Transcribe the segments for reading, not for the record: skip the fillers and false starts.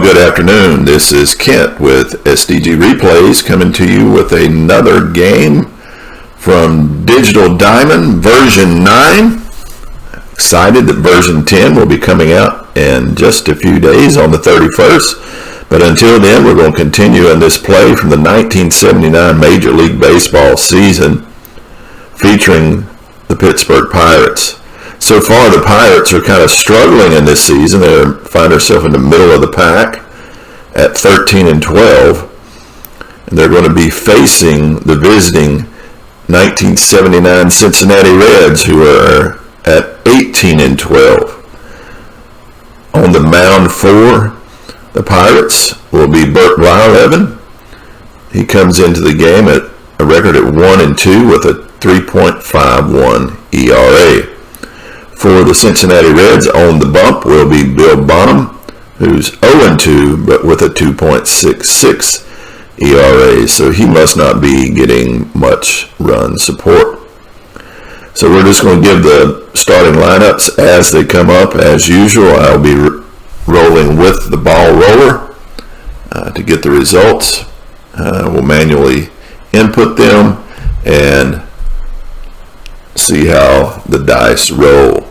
good afternoon. This is Kent with SDG Replays coming to you with another game from Digital Diamond version 9. Excited that version 10 will be coming out in just a few days on the 31st. But until then, we're going to continue in this play from the 1979 Major League Baseball season featuring the Pittsburgh Pirates. So far, the Pirates are kind of struggling in this season. They find themselves in the middle of the pack at 13-12. And they're going to be facing the visiting 1979 Cincinnati Reds, who are at 18-12. On the mound for the Pirates will be Bert Blyleven. He comes into the game at a record at 1-2 with a 3.51 ERA. For the Cincinnati Reds, on the bump will be Bill Bonham, who's 0-2 but with a 2.66 ERA, so he must not be getting much run support. So we're just going to give the starting lineups as they come up. As usual, I'll be rolling with the ball roller to get the results. We'll manually input them and see how the dice roll.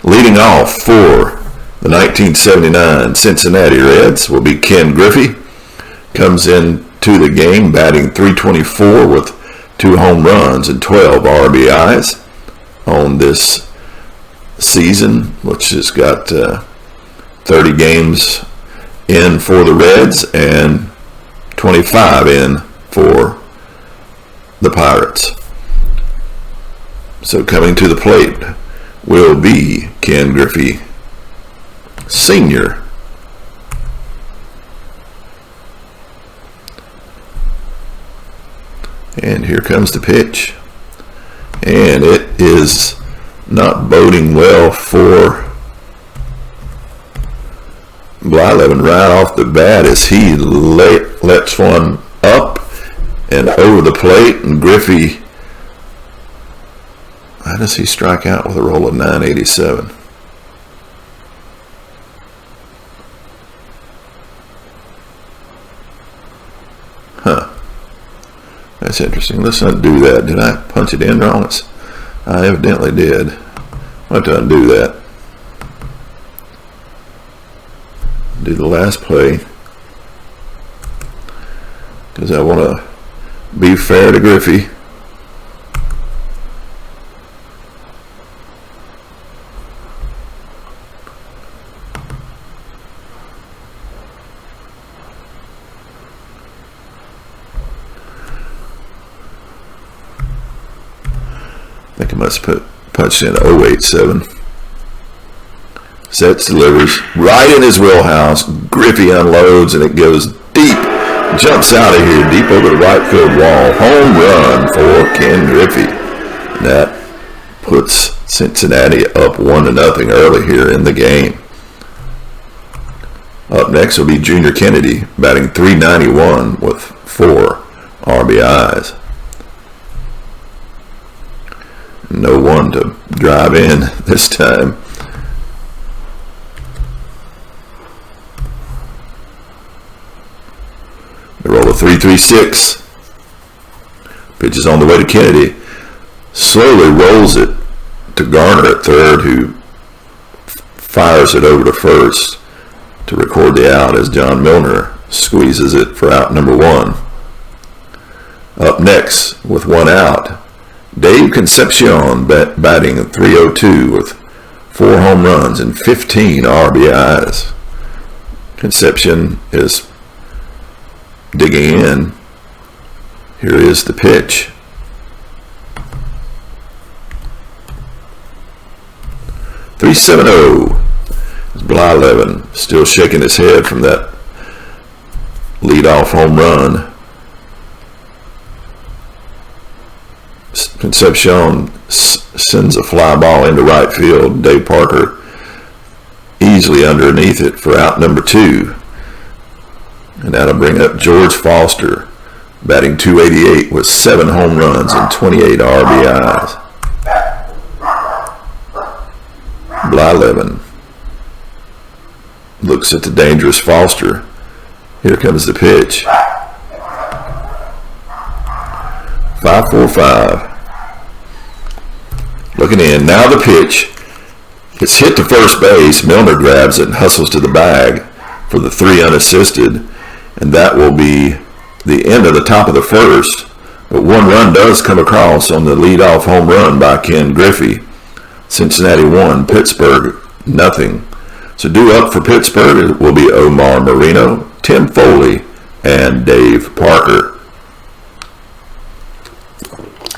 Leading off for the 1979 Cincinnati Reds will be Ken Griffey. Comes into the game batting .324 with 2 home runs and 12 RBIs on this season, which has got 30 games in for the Reds and 25 in for the Pirates. So coming to the plate will be Ken Griffey Sr. And here comes the pitch. And it is not boding well for Blyleven right off the bat as he lets one up and over the plate, and Griffey, how does he strike out with a roll of .987? That's interesting. Let's undo that. Did I punch it in wrong? I evidently did. I'll have to undo that. Do the last play because I want to be fair to Griffey. I think I must have punched in 087. Sets, delivers right in his wheelhouse. Griffey unloads and it goes deep. Jumps out of here deep over the right field wall. Home run for Ken Griffey. That puts Cincinnati up 1-0 early here in the game. Up next will be Junior Kennedy batting .391 with 4 RBIs. No one to drive in this time. They roll a 3-3-6. Pitch is on the way to Kennedy. Slowly rolls it to Garner at third, who fires it over to first to record the out as John Milner squeezes it for out number 1. Up next, with 1 out, Dave Concepcion batting at .302 with 4 home runs and 15 RBIs. Concepcion is digging in. Here is the pitch. .370. Blyleven still shaking his head from that leadoff home run. Concepcion sends a fly ball into right field. Dave Parker easily underneath it for out number 2. And that'll bring up George Foster, batting .288 with 7 home runs and 28 RBIs. Blyleven looks at the dangerous Foster. Here comes the pitch. 5-4-5. Looking in. Now the pitch. It's hit to first base. Milner grabs it and hustles to the bag for the 3 unassisted. And that will be the end of the top of the first. But 1 run does come across on the leadoff home run by Ken Griffey. Cincinnati 1, Pittsburgh nothing. So due up for Pittsburgh will be Omar Marino, Tim Foley, and Dave Parker.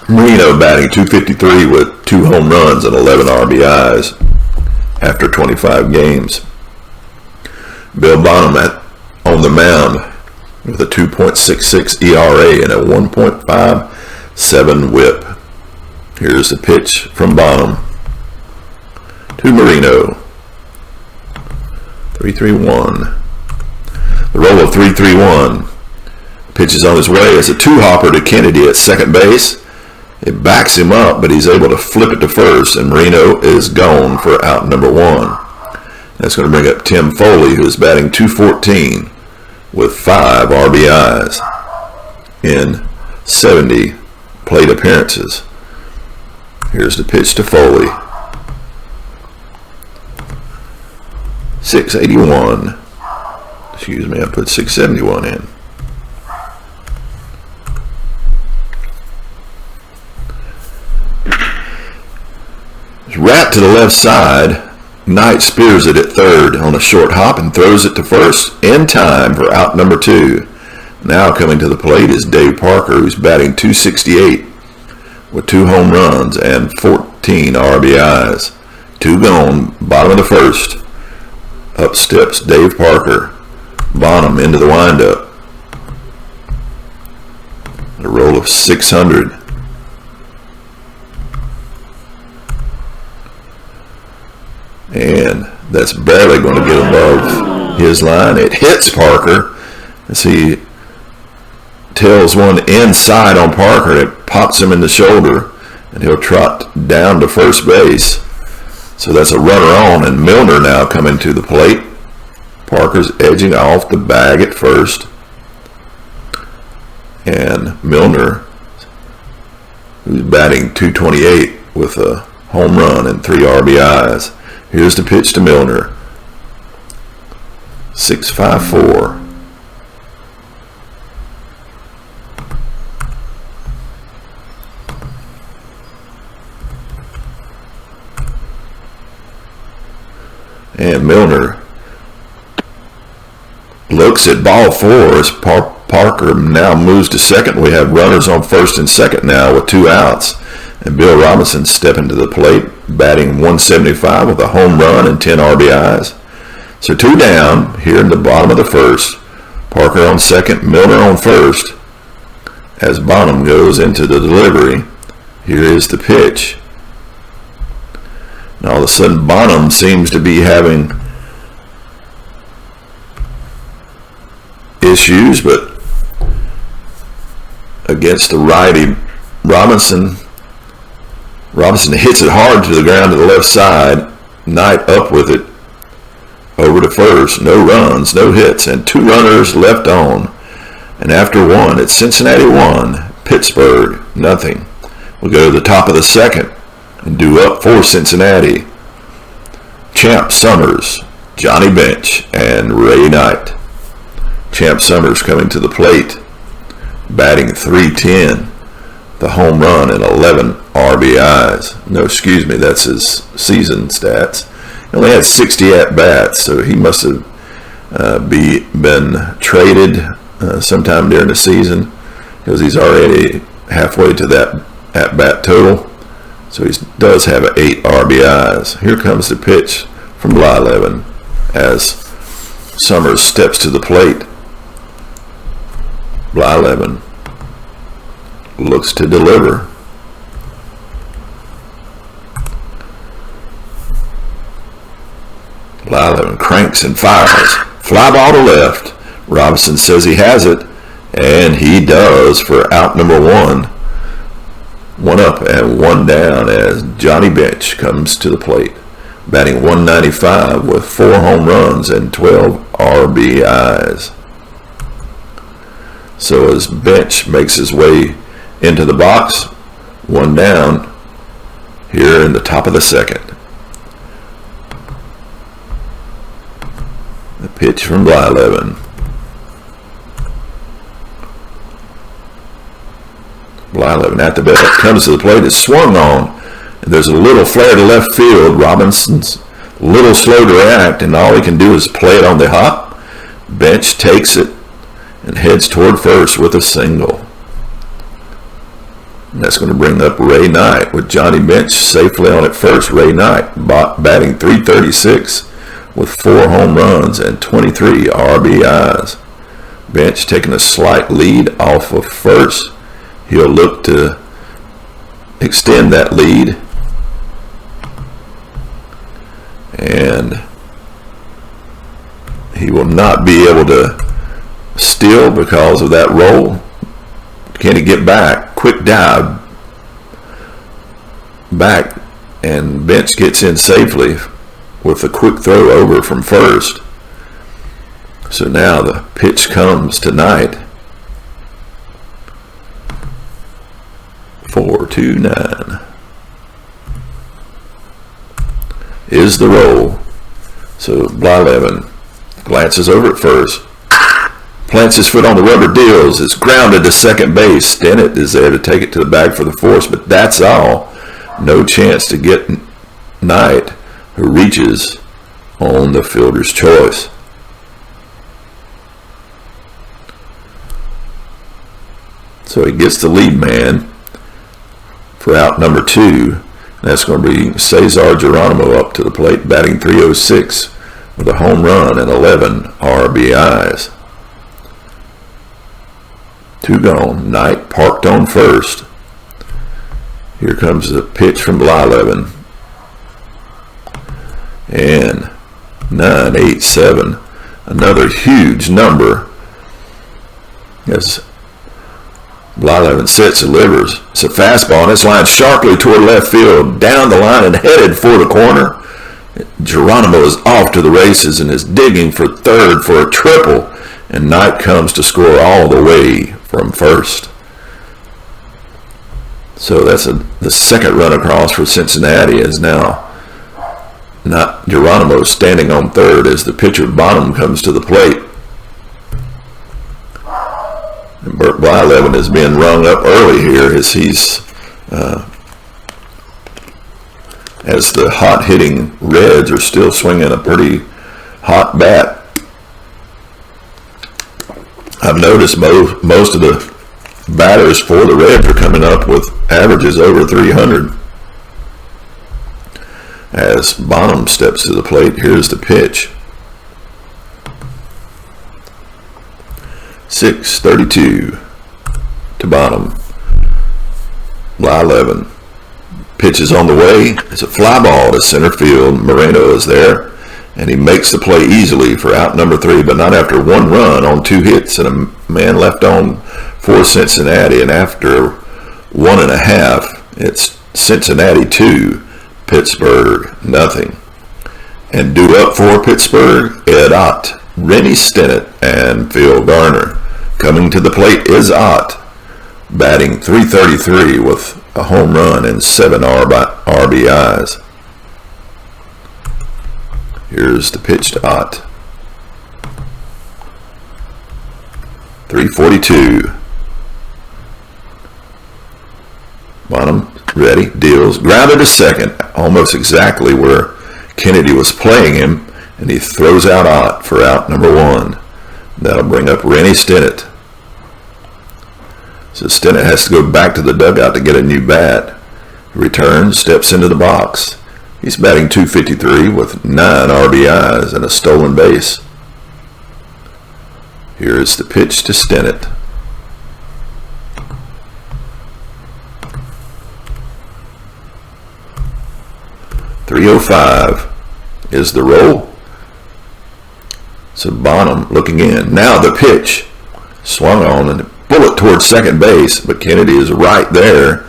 Marino batting .253 with 2 home runs and 11 RBIs after 25 games. Bill Bonham on the mound with a 2.66 ERA and a 1.57 whip. Here's the pitch from Bonham to Marino. 3-3-1. The roll of 3-3-1. Pitch is on his way as a 2-hopper to Kennedy at second base. It backs him up, but he's able to flip it to first, and Marino is gone for out number 1. That's going to bring up Tim Foley, who is batting .214 with 5 RBIs in 70 plate appearances. Here's the pitch to Foley. 681. Excuse me, I put 671 in. It's wrapped to the left side. Knight spears it at third on a short hop and throws it to first in time for out number 2. Now coming to the plate is Dave Parker, who's batting .268 with 2 home runs and 14 RBIs. 2 gone, bottom of the first. Up steps Dave Parker. Bonham into the windup. A roll of 600. And that's barely going to get above his line. It hits Parker as he tails one inside on Parker. It pops him in the shoulder, and he'll trot down to first base. So that's a runner on, and Milner now coming to the plate. Parker's edging off the bag at first. And Milner, who's batting .228 with a home run and 3 RBIs. Here's the pitch to Milner. 6-5-4. And Milner looks at ball 4 as Parker now moves to second. We have runners on first and second now with 2 outs. And Bill Robinson stepping to the plate, batting .175 with a home run and 10 RBIs. So 2 down here in the bottom of the first. Parker on second, Milner on first. As Bonham goes into the delivery, here is the pitch. And all of a sudden Bonham seems to be having issues, but against the righty Robinson hits it hard to the ground to the left side. Knight up with it over to first. No runs, no hits, and 2 runners left on. And after 1, it's Cincinnati 1, Pittsburgh nothing. We'll go to the top of the second and due up for Cincinnati. Champ Summers, Johnny Bench, and Ray Knight. Champ Summers coming to the plate, batting .310. The home run and 11 RBIs. No, excuse me, that's his season stats. He only had 60 at-bats, so he must have been traded sometime during the season, because he's already halfway to that at-bat total. So he does have 8 RBIs. Here comes the pitch from Blyleven as Summers steps to the plate. Blyleven looks to deliver. Blyleven cranks and fires. Fly ball to left. Robinson says he has it, and he does for out number 1. 1 up and 1 down as Johnny Bench comes to the plate. batting .195 with 4 home runs and 12 RBIs. So as Bench makes his way into the box, 1 down here in the top of the second. The pitch from Blyleven. Blyleven at the bat, comes to the plate, is swung on, and there's a little flare to left field. Robinson's a little slow to react, and all he can do is play it on the hop. Bench takes it and heads toward first with a single. And that's going to bring up Ray Knight with Johnny Bench safely on at first. Ray Knight batting .336 with 4 home runs and 23 RBIs. Bench taking a slight lead off of first. He'll look to extend that lead. And he will not be able to steal because of that roll. Can he get back? Quick dive back, and Bench gets in safely with a quick throw over from first. So now the pitch comes to Knight. 4-2-9 is the roll. So Blyleven glances over at first, plants his foot on the rubber, deals, it's grounded to second base. Stinnett is there to take it to the bag for the force, but that's all. No chance to get Knight, who reaches on the fielder's choice. So he gets the lead man for out number 2. That's going to be Cesar Geronimo up to the plate, batting .306 with a home run and 11 RBIs. 2 gone. Knight parked on first. Here comes the pitch from Blyleven. And 987, another huge number as Blyleven sets, delivers. It's a fastball, and it's lined sharply toward left field, down the line and headed for the corner. Geronimo is off to the races and is digging for third for a triple, and Knight comes to score all the way from first. So that's the second run across for Cincinnati, is now not Geronimo standing on third as the pitcher Bonham comes to the plate. And Bert Blyleven is being rung up early here as he's as the hot-hitting Reds are still swinging a pretty hot bat. I've noticed most of the batters for the Reds are coming up with averages over 300. As Bonham steps to the plate, here's the pitch. 6-32 to Bonham. Blyleven pitches on the way. It's a fly ball to center field. Moreno is there, and he makes the play easily for out number 3, but not after 1 run on 2 hits and a man left on for Cincinnati. And after 1.5, it's Cincinnati 2, Pittsburgh nothing. And due up for Pittsburgh, Ed Ott, Rennie Stinnett, and Phil Garner. Coming to the plate is Ott, batting .333 with a home run and 7 RBIs. Here's the pitch to Ott. 342. Bonham ready, deals, grounded to second, almost exactly where Kennedy was playing him, and he throws out Ott for out number 1. That'll bring up Rennie Stinnett. So Stinnett has to go back to the dugout to get a new bat. He returns, steps into the box. He's batting .253 with 9 RBIs and a stolen base. Here's the pitch to Stinnett. .305 is the roll. So Bonham looking in. Now the pitch. Swung on and bullet towards second base, but Kennedy is right there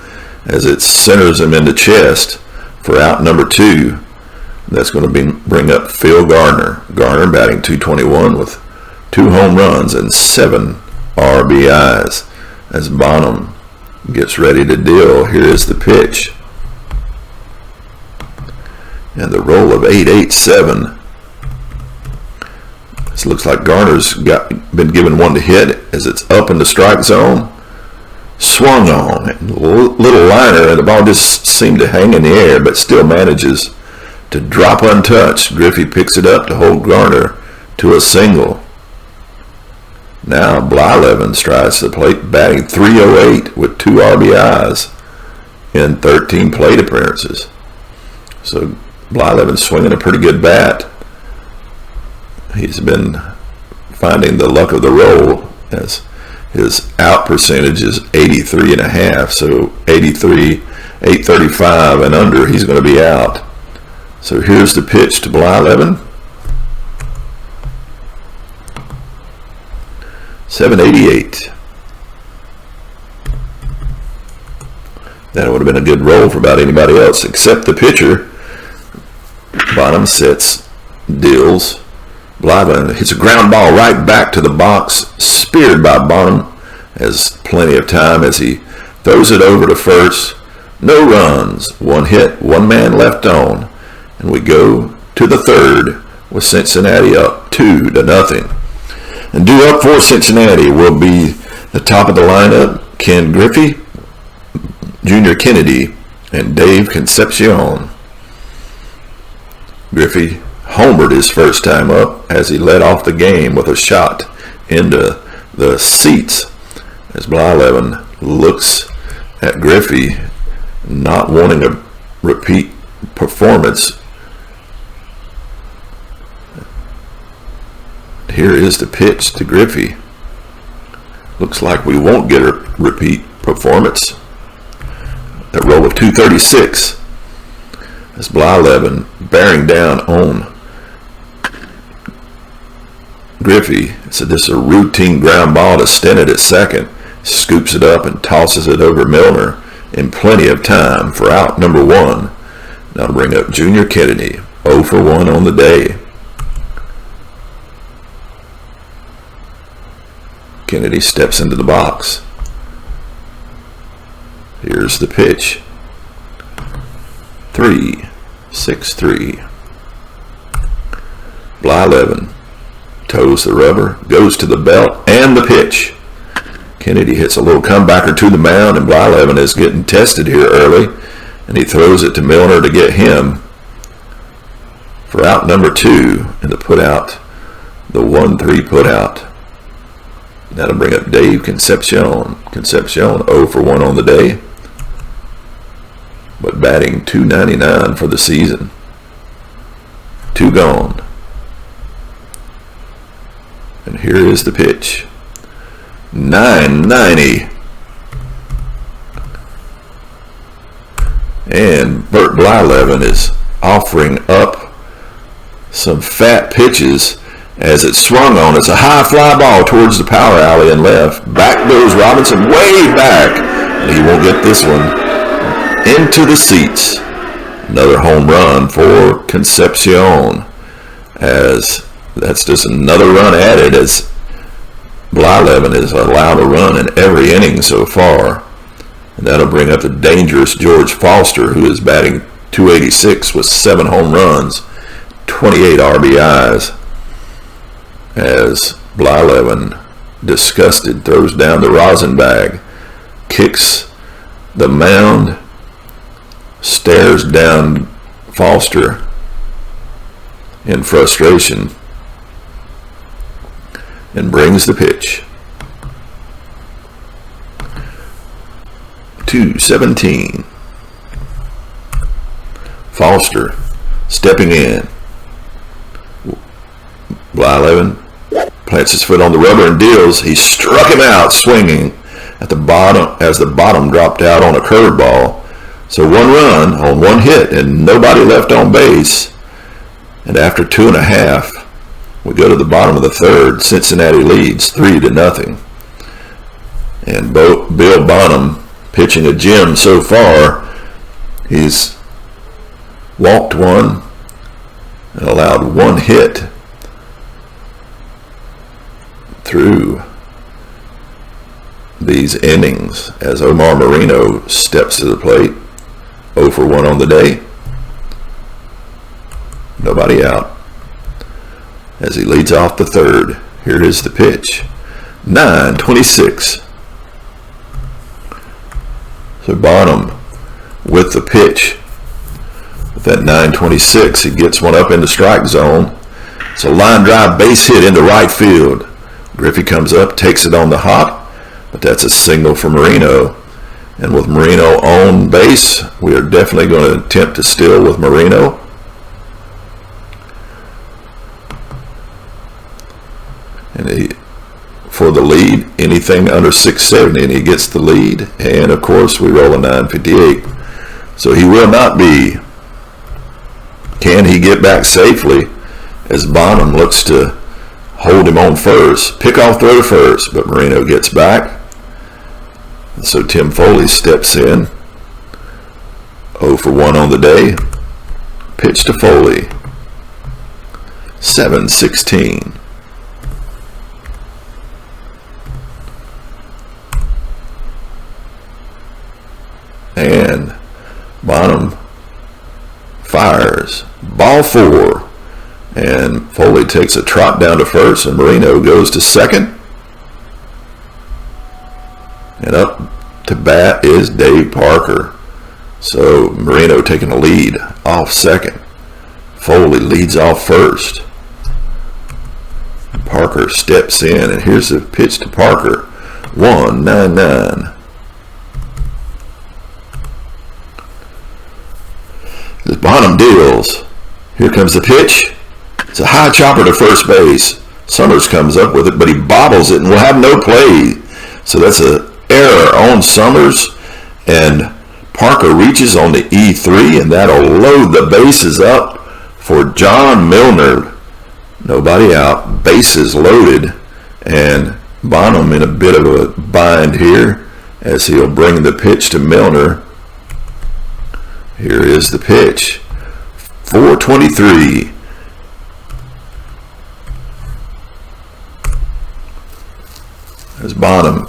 as it centers him into chest for out number 2. That's going to bring up Phil Garner. Garner batting .221 with 2 home runs and 7 RBIs. As Bonham gets ready to deal, here is the pitch. And the roll of 8-8-7. This looks like Garner's been given one to hit as it's up in the strike zone. Swung on. Little liner, and the ball just seemed to hang in the air, but still manages to drop untouched. Griffey picks it up to hold Garner to a single. Now Blyleven strides to the plate, batting .308 with 2 RBIs in 13 plate appearances. So Blyleven swinging a pretty good bat. He's been finding the luck of the roll as his out percentage is 83.5. So 83, 835 and under, he's going to be out. So here's the pitch to Blyleven. 788. That would have been a good roll for about anybody else except the pitcher. Bonham sits, deals. Blyleven hits a ground ball right back to the box, speared by Bonham. Has plenty of time as he throws it over to first. No runs, 1 hit, 1 man left on. And we go to the third with Cincinnati up 2-0. And due up for Cincinnati will be the top of the lineup, Ken Griffey, Junior Kennedy, and Dave Concepcion. Griffey homered his first time up as he led off the game with a shot into the seats as Blyleven looks at Griffey, not wanting a repeat performance. Here is the pitch to Griffey. Looks like we won't get a repeat performance. That roll of 236 as Blyleven bearing down on Griffey. So this is a routine ground ball to Stennett at second. Scoops it up and tosses it over Milner in plenty of time for out number 1. Now to bring up Junior Kennedy, 0 for 1 on the day. Kennedy steps into the box. Here's the pitch. 3-6-3. Blyleven toes the rubber, goes to the belt, and the pitch. Kennedy hits a little comebacker to the mound, and Blyleven is getting tested here early, and he throws it to Milner to get him for out number 2 and the put out, the 1-3 put out. That'll bring up Dave Concepcion. Concepcion 0 for 1 on the day, but batting .299 for the season. 2 gone. And here is the pitch. 990. And Bert Blyleven is offering up some fat pitches as it swung on. It's a high fly ball towards the power alley and left. Back goes Robinson, way back. And he won't get this one into the seats. Another home run for Concepcion, as that's just another run added as Blyleven is allowed a run in every inning so far. And that'll bring up the dangerous George Foster, who is batting .286 with 7 home runs, 28 RBIs, as Blyleven, disgusted, throws down the rosin bag, kicks the mound, stares down Foster in frustration, and brings the pitch. 2-17. Foster stepping in. Blyleven plants his foot on the rubber and deals. He struck him out swinging at the bottom as the bottom dropped out on a curveball. So 1 run on 1 hit and nobody left on base. And after 2.5, we go to the bottom of the third. Cincinnati leads 3-0. And Bill Bonham pitching a gem so far. He's walked 1, and allowed one hit through these innings as Omar Marino steps to the plate. 0 for 1 on the day. Nobody out. As he leads off the third, here is the pitch. 9:26. So Bonham with the pitch. With that 9:26, he gets one up in the strike zone. It's a line drive base hit into right field. Griffey comes up, takes it on the hop, but that's a single for Marino. And with Marino on base, we are definitely going to attempt to steal with Marino. And for the lead, anything under 670, and he gets the lead. And of course, we roll a 958. So he will not be. Can he get back safely as Bonham looks to hold him on first? Pickoff throw to first, but Marino gets back. So Tim Foley steps in. 0 for 1 on the day. Pitch to Foley. 7:16. And Bonham fires. Ball 4. And Foley takes a trot down to first, and Marino goes to second. And up to bat is Dave Parker. So Marino taking a lead off second. Foley leads off first. Parker steps in, and here's the pitch to Parker. 1-9-9. As Bonham deals, here comes the pitch. It's a high chopper to first base. Summers comes up with it, but he bobbles it and will have no play. So that's an error on Summers, and Parker reaches on the E3, and that'll load the bases up for John Milner. Nobody out, bases loaded, and Bonham in a bit of a bind here as he'll bring the pitch to Milner. Here is the pitch. 4:23. As Bonham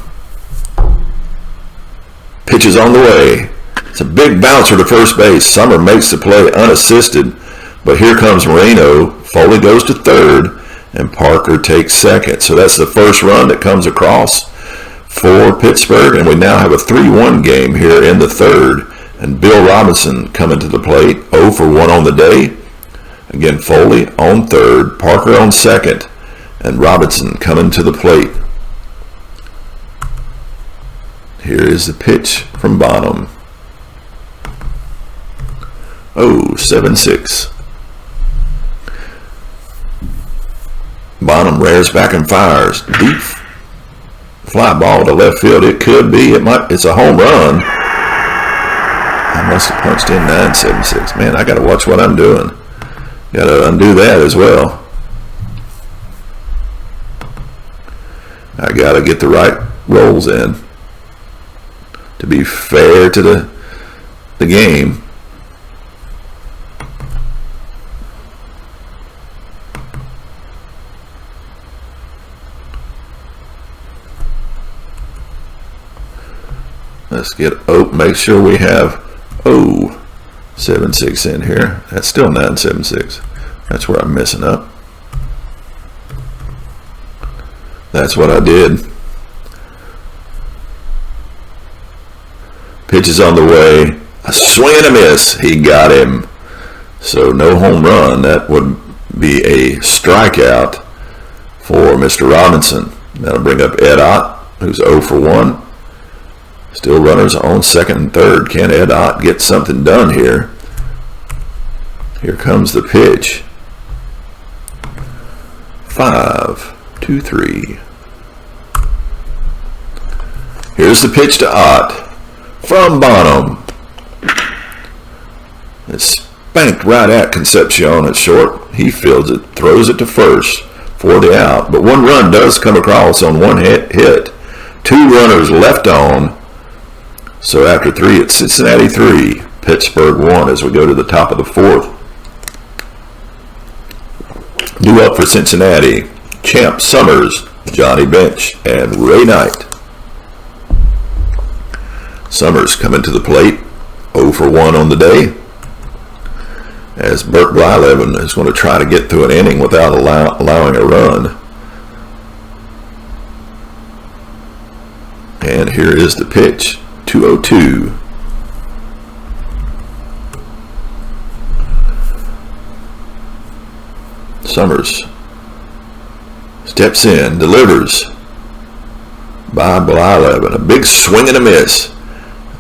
pitches on the way. It's a big bouncer to first base. Summer makes the play unassisted, but here comes Marino. Foley goes to third, and Parker takes second. So that's the first run that comes across for Pittsburgh, and we now have a 3-1 game here in the third. And Bill Robinson coming to the plate, 0 for 1 on the day. Again, Foley on third, Parker on second, and Robinson coming to the plate. Here is the pitch from Bonham. 0-7-6. Bonham rears back and fires. Deep fly ball to left field. It could be. It's a home run. I must have punched in 9-7-6. Man, I got to watch what I'm doing. Got to undo that as well. I got to get the right rolls in to be fair to the game. Let's get make sure we have 0-7-6 in here. That's still 9-7-6. That's where I'm messing up. That's what I did. Pitch is on the way. A swing and a miss. He got him. So no home run. That would be a strikeout for Mr. Robinson. That'll bring up Ed Ott, who's 0 for 1. Still runners on second and third. Can Ed Ott get something done here? Here comes the pitch. 5-2-3. Here's the pitch to Ott from Bonham. It's banked right at Concepcion at short. He fields it, throws it to first for the out. But one run does come across on one hit. 2 runners left on. So after 3, it's Cincinnati 3, Pittsburgh 1 as we go to the top of the 4th. New up for Cincinnati, Champ Summers, Johnny Bench, and Ray Knight. Summers coming to the plate, 0 for 1 on the day, as Bert Blyleven is going to try to get through an inning without allowing a run. And here is the pitch, 2-0-2. Summers steps in, delivers by Blyleven. A big swing and a miss.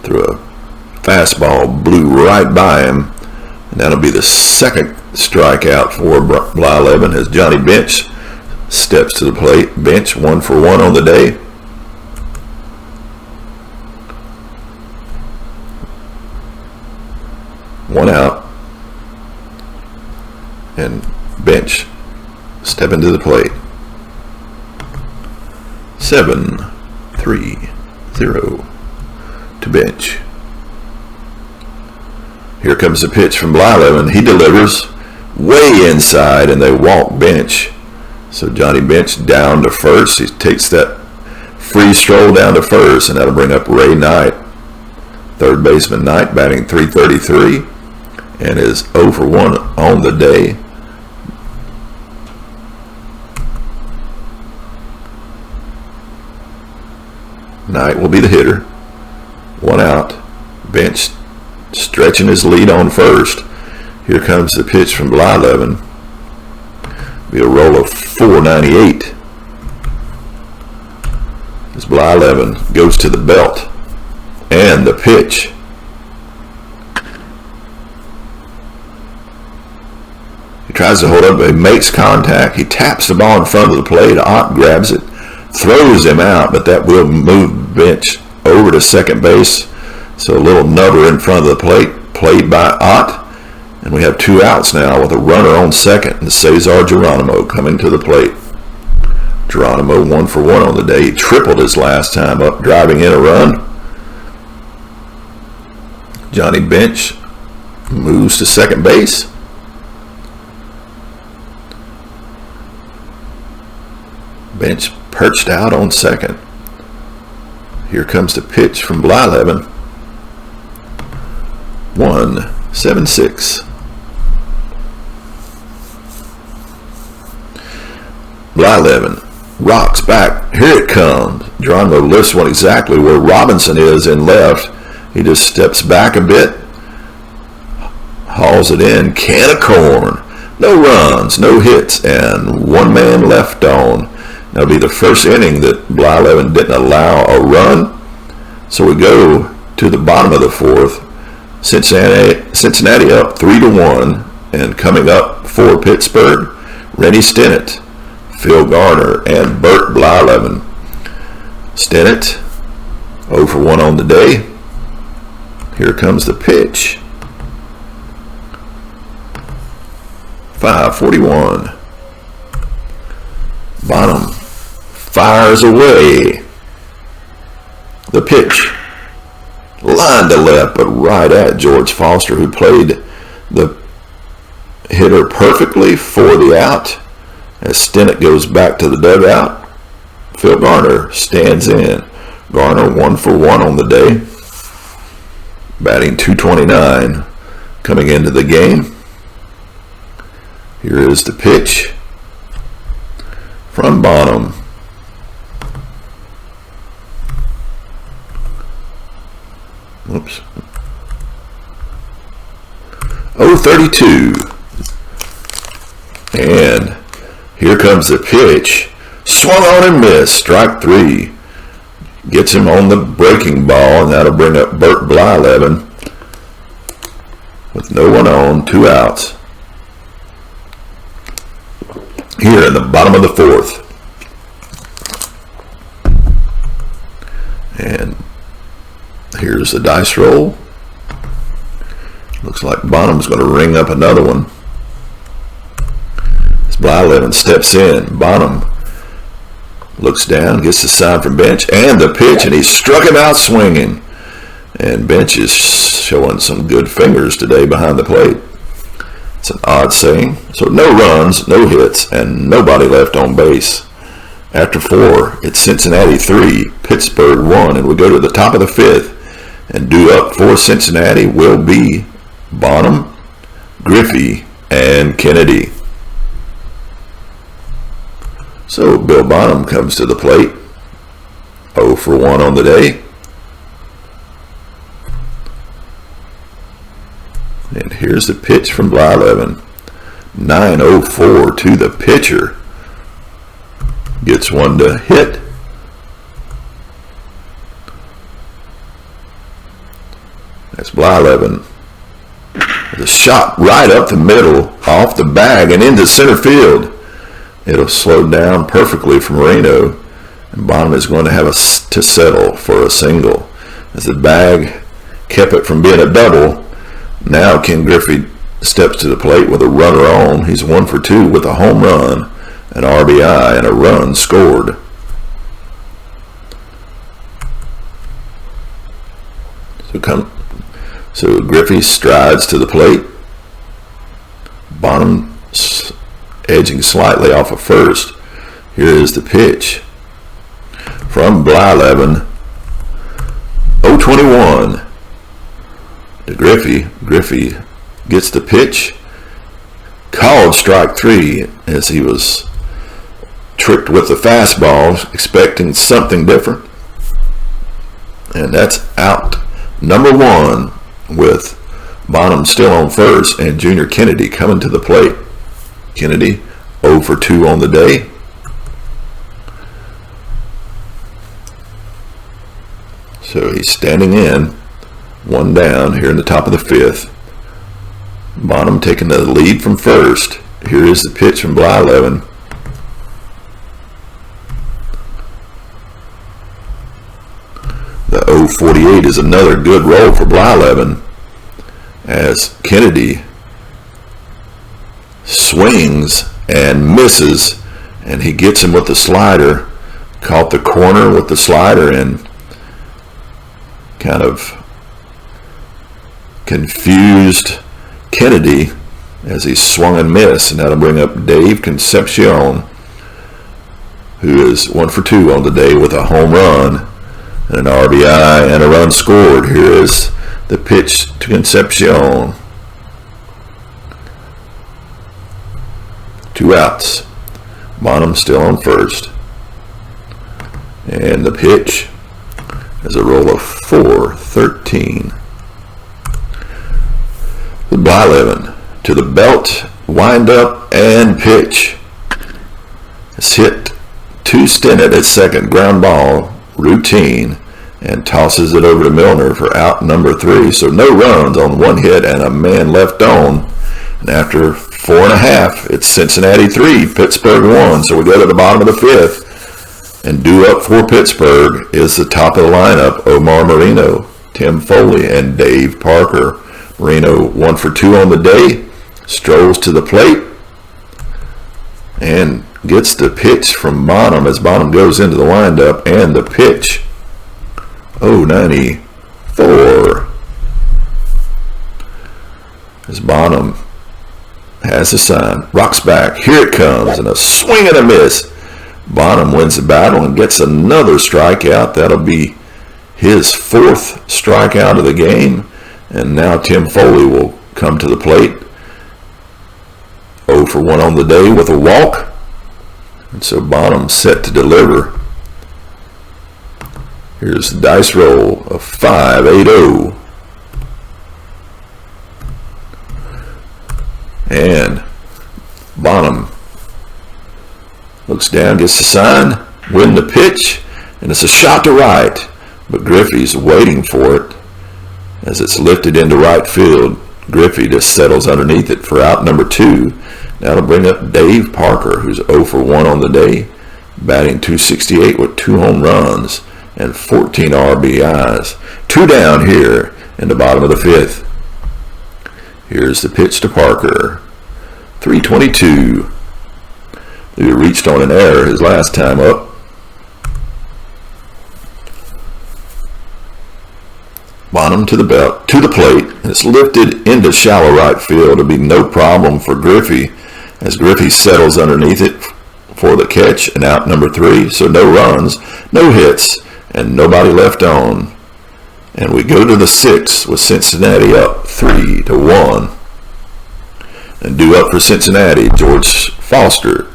Threw a fastball, blew right by him. And that'll be the second strikeout for Blyleven as Johnny Bench steps to the plate. Bench 1 for 1 on the day. One out. And Bench stepping to the plate. 7-3-0 to Bench. Here comes the pitch from Blyleven. He delivers way inside, and they walk Bench. So Johnny Bench down to first. He takes that free stroll down to first, and that'll bring up Ray Knight. Third baseman Knight batting .333 and is 0 for 1 on the day. Knight will be the hitter. One out. Bench stretching his lead on first. Here comes the pitch from Blyleven. Be a roll of .498 as Blyleven goes to the belt. And the pitch. He tries to hold up, but he makes contact. He taps the ball in front of the plate. Ott grabs it, throws him out, but that will move Bench over to second base. So a little nubber in front of the plate, played by Ott. And we have 2 outs now with a runner on second, and Cesar Geronimo coming to the plate. Geronimo 1 for 1 on the day. He tripled his last time up, driving in a run. Johnny Bench moves to second base. Bench perched out on second. Here comes the pitch from Blyleven. 1-7-6. Blyleven rocks back. Here it comes. Geronimo lifts one exactly where Robinson is in left. He just steps back a bit, hauls it in. Can of corn. No runs, no hits, and 1 man left on. That'll be the first inning that Blyleven didn't allow a run. So we go to the bottom of the 4th. Cincinnati up 3-1, and coming up for Pittsburgh, Rennie Stennett, Phil Garner, and Bert Blyleven. Stennett 0 for 1 on the day. Here comes the pitch. 5:41. Bonham fires away. The pitch. Line to left, but right at George Foster, who played the hitter perfectly for the out. As Stennett goes back to the dugout, Phil Garner stands in. Garner 1 for 1 on the day, batting .229 coming into the game. Here is the pitch from Bonham. Oops. 0-32. And here comes the pitch. Swung on and missed. Strike 3. Gets him on the breaking ball, and that'll bring up Bert Blyleven with no one on, 2 outs. Here in the bottom of the 4th. And here's the dice roll. Looks like Bonham's going to ring up another one. As Blyleven steps in, Bonham looks down, gets the sign from Bench, and the pitch, and he struck him out swinging. And Bench is showing some good fingers today behind the plate. It's an odd saying. So no runs, no hits, and nobody left on base. After 4, it's Cincinnati 3, Pittsburgh 1, and we go to the top of the 5th. And due up for Cincinnati will be Bonham, Griffey, and Kennedy. So Bill Bonham comes to the plate. 0 for 1 on the day. And here's the pitch from Blyleven. 9-0-4 to the pitcher. Gets one to hit. That's Blyleven. The shot right up the middle, off the bag, and into center field. It'll slow down perfectly for Marino. And Bonham is going to have to settle for a single. As the bag kept it from being a double, now Ken Griffey steps to the plate with a runner on. He's 1 for 2 with a home run, an RBI, and a run scored. So Griffey strides to the plate. Bonham edging slightly off of first. Here is the pitch from Blyleven. 0-21 to Griffey. Griffey gets the pitch. Called strike 3 as he was tricked with the fastball, expecting something different. And that's out number 1 with Bonham still on first and Junior Kennedy coming to the plate. Kennedy 0 for 2 on the day. So he's standing in, 1 down here in the top of the 5th. Bonham taking the lead from first. Here is the pitch from Blyleven. The 0-48 is another good roll for Blyleven as Kennedy swings and misses, and he gets him with the slider. Caught the corner with the slider and kind of confused Kennedy as he swung and missed. And that'll bring up Dave Concepcion, who is 1 for 2 on the day with a home run, an RBI, and a run scored. Here is the pitch to Concepcion. 2 outs. Bonham still on first. And the pitch is a roll of 4-13. The Blyleven to the belt, wind up, and pitch. It's hit to Stinnett at second, ground ball, routine, and tosses it over to Milner for out number 3. So no runs on 1 hit and a man left on. And after 4.5, it's Cincinnati 3, Pittsburgh 1. So we go to the bottom of the 5th. And due up for Pittsburgh is the top of the lineup, Omar Marino, Tim Foley, and Dave Parker. Marino 1 for 2 on the day, strolls to the plate, and gets the pitch from Bonham as Bonham goes into the windup, and the pitch 0-94 as Bonham has a sign, rocks back, here it comes, and a swing and a miss. Bonham wins the battle and gets another strikeout. That'll be his 4th strikeout of the game, and now Tim Foley will come to the plate. 0 for 1 on the day with a walk. And so Bonham set to deliver. Here's the dice roll of 5-8-0. And Bonham looks down, gets the sign, win the pitch, and it's a shot to right. But Griffey's waiting for it as it's lifted into right field. Griffey just settles underneath it for out number 2. That'll bring up Dave Parker, who's 0 for 1 on the day, batting .268 with 2 home runs and 14 RBIs. 2 down here in the bottom of the 5th. Here's the pitch to Parker. 3-22. He reached on an error his last time up. Bonham to the belt, to the plate. It's lifted into shallow right field. It'll be no problem for Griffey as Griffey settles underneath it for the catch and out number 3. So no runs, no hits, and nobody left on. And we go to the 6th with Cincinnati up 3-1. And due up for Cincinnati, George Foster,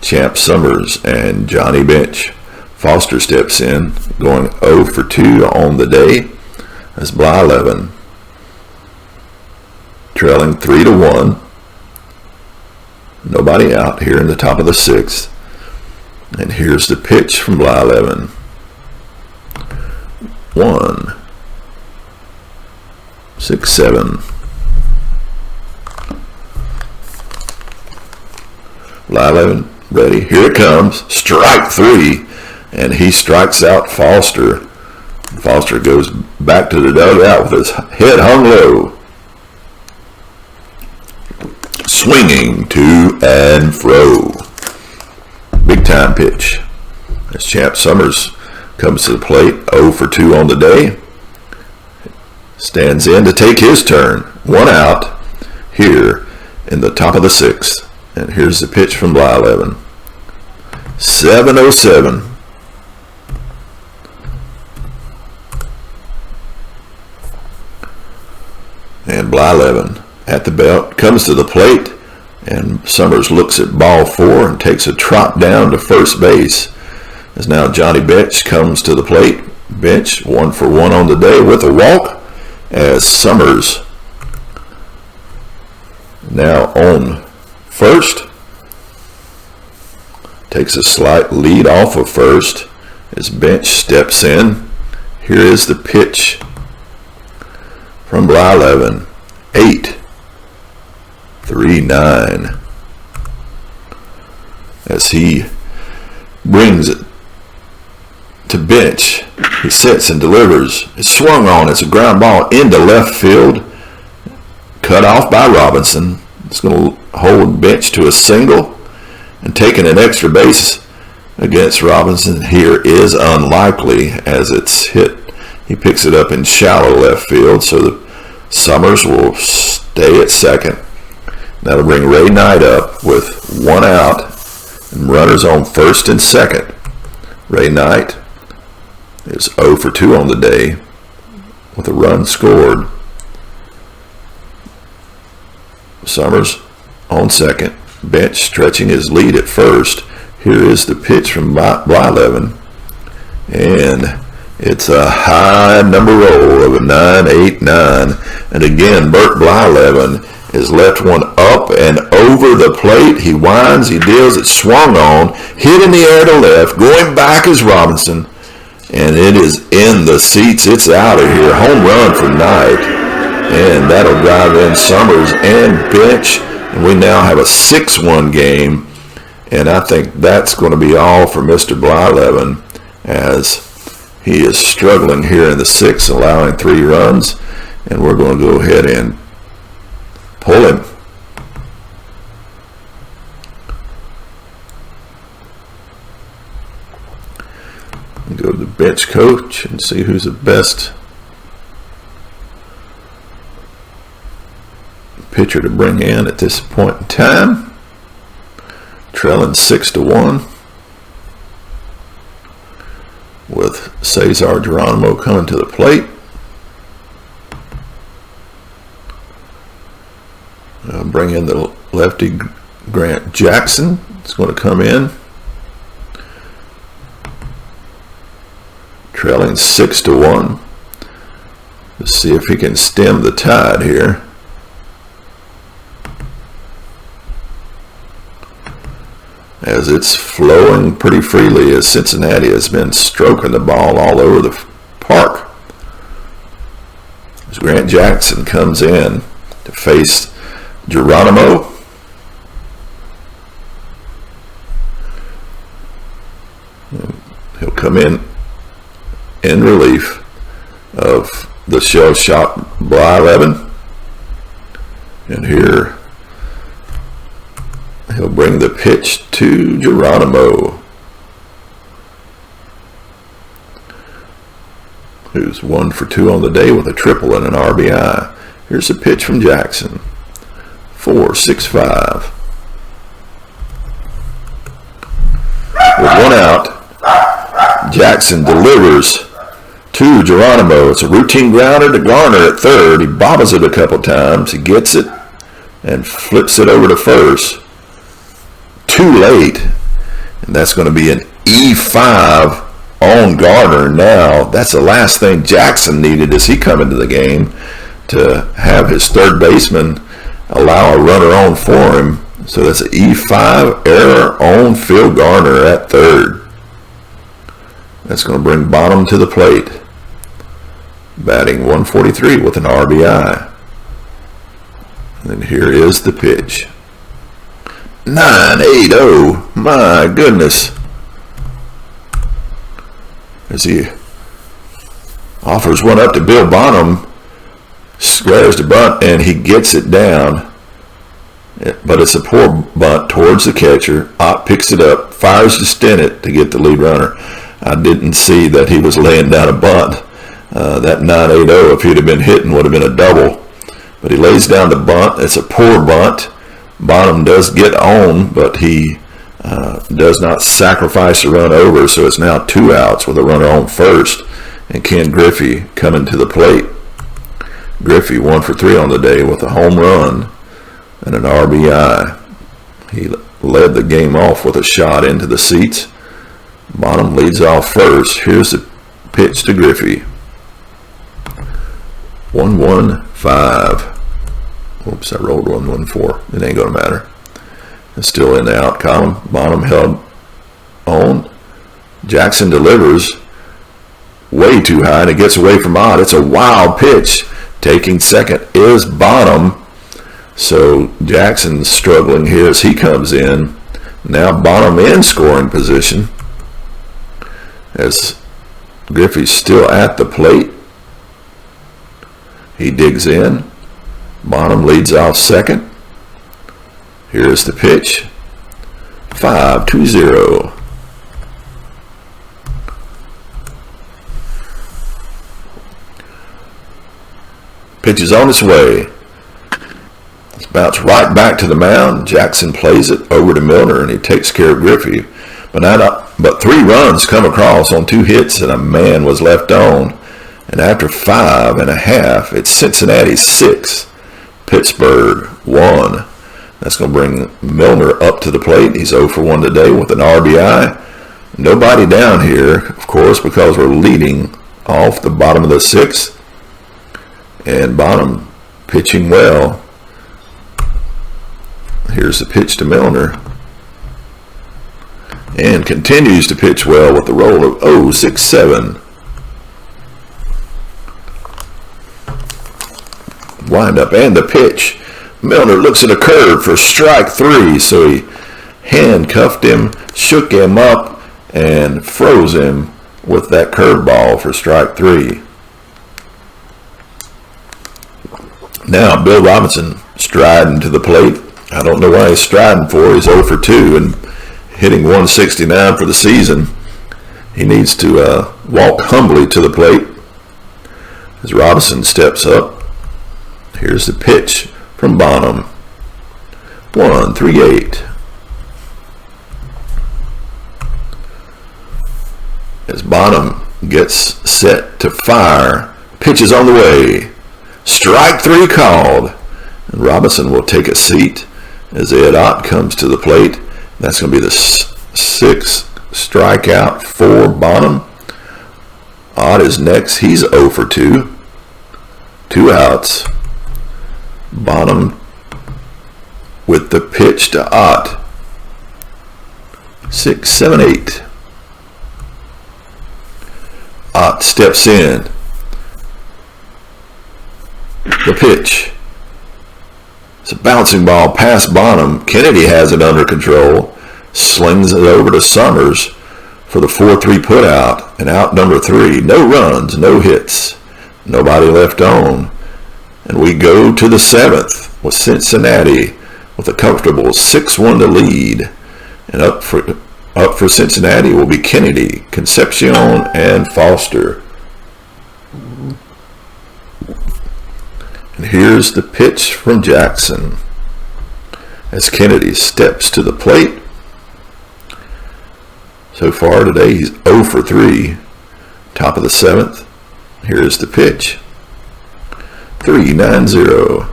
Champ Summers, and Johnny Bench. Foster steps in, going 0 for 2 on the day. As Blyleven trailing 3-1. Nobody out here in the top of the 6th. And here's the pitch from Blyleven. 1-6-7. Blyleven ready. Here it comes. Strike 3. And he strikes out Foster. Foster goes back to the dugout with his head hung low. Swinging to and fro. Big time pitch. As Champ Summers comes to the plate, 0 for 2 on the day. Stands in to take his turn. 1 out here in the top of the 6th. And here's the pitch from Blyleven. 7-0-7. And Blyleven at the belt comes to the plate, and Summers looks at ball 4 and takes a trot down to first base. As now Johnny Bench comes to the plate. Bench 1 for 1 on the day with a walk, as Summers now on first takes a slight lead off of first as Bench steps in. Here is the pitch from Blyleven. 8-3-9. As he brings it to Bench, he sits and delivers. It's swung on. It's a ground ball into left field. Cut off by Robinson. It's going to hold Bench to a single, and taking an extra base against Robinson here is unlikely as it's hit. He picks it up in shallow left field, so the Summers will stay at second. That'll bring Ray Knight up with 1 out and runners on first and second. Ray Knight is 0 for 2 on the day with a run scored. Summers on second. Bench stretching his lead at first. Here is the pitch from Blyleven. And it's a high number roll of a 9-8-9. And again, Bert Blyleven has left one up and over the plate. He winds, he deals, it swung on, hit in the air to left, going back is Robinson. And it is in the seats. It's out of here. Home run for Knight. And that'll drive in Summers and Bench. And we now have a 6-1 game. And I think that's going to be all for Mr. Blyleven, as he is struggling here in the 6th, allowing 3 runs. And we're going to go ahead and pull him. Go to the bench coach and see who's the best pitcher to bring in at this point in time. Trailing 6-1 with Cesar Geronimo coming to the plate. Bring in the lefty Grant Jackson. It's going to come in. Trailing 6-1. Let's see if he can stem the tide here. As it's flowing pretty freely, as Cincinnati has been stroking the ball all over the park. As Grant Jackson comes in to face Geronimo. He'll come in relief of the shell-shocked Blyleven. And here he'll bring the pitch to Geronimo. who's 1 for 2 on the day with a triple and an RBI. Here's a pitch from Jackson. 4-6-5. With 1 out, Jackson delivers to Geronimo. It's a routine grounder to Garner at third. He bobbles it a couple times. He gets it and flips it over to first. Too late. And that's going to be an E5 on Garner. Now, that's the last thing Jackson needed as he come into the game, to have his third baseman allow a runner on for him. So that's an E5 error on Phil Garner at third. That's going to bring Bonham to the plate, batting 143 with an RBI. And here is the pitch. 9-8-0. My goodness. As he offers one up to Bill Bonham, squares the bunt, and he gets it down. But it's a poor bunt towards the catcher. Ott picks it up, fires to Stennett to get the lead runner. I didn't see that he was laying down a bunt. That 9-8-0, if he'd have been hitting, would have been a double. But he lays down the bunt. It's a poor bunt. Bonham does get on, but he does not sacrifice the run over, so it's now 2 outs with a runner on first, and Ken Griffey coming to the plate. Griffey 1 for 3 on the day with a home run and an RBI. He led the game off with a shot into the seats. Bonham leads off first. Here's the pitch to Griffey. 1-1-5. Oops, I rolled 1-1-4. It ain't going to matter. It's still in the out column. Bonham held on. Jackson delivers way too high, and it gets away from Ott. It's a wild pitch. Taking second is Bonham. So Jackson's struggling here as he comes in. Now Bonham in scoring position, as Griffey's still at the plate. He digs in. Bonham leads off second. Here's the pitch. 5-2-0. Pitch is on its way. It's bounced right back to the mound. Jackson plays it over to Milner, and he takes care of Griffey. But 3 runs come across on 2 hits, and a man was left on. And after 5.5, it's Cincinnati 6, Pittsburgh 1. That's going to bring Milner up to the plate. He's 0 for 1 today with an RBI. Nobody down here, of course, because we're leading off the bottom of the 6th. And Bonham pitching well. Here's the pitch to Milner. And continues to pitch well with the roll of 0-6-7. Wind up and the pitch. Milner looks at a curve for strike 3, so he handcuffed him, shook him up, and froze him with that curveball for strike 3. Now Bill Robinson striding to the plate. I don't know why he's striding for. He's 0 for 2 and hitting 169 for the season. He needs to walk humbly to the plate as Robinson steps up. Here's the pitch from Bonham. 1-3-8. As Bonham gets set to fire, pitch is on the way. Strike 3 called. And Robinson will take a seat as Ed Ott comes to the plate. That's going to be the 6th strikeout for Bonham. Ott is next. He's 0 for 2. 2 outs. Bonham with the pitch to Ott. 6-7-8. Ott steps in. The pitch. It's a bouncing ball past Bonham. Kennedy has it under control. Slings it over to Summers for the 4-3 putout. And out number 3. No runs, no hits. Nobody left on. And we go to the 7th with Cincinnati with a comfortable 6-1 to lead. And up for Cincinnati will be Kennedy, Concepcion, and Foster. And here's the pitch from Jackson as Kennedy steps to the plate. So far today he's 0 for 3. Top of the 7th. Here's the pitch. 3-9-0.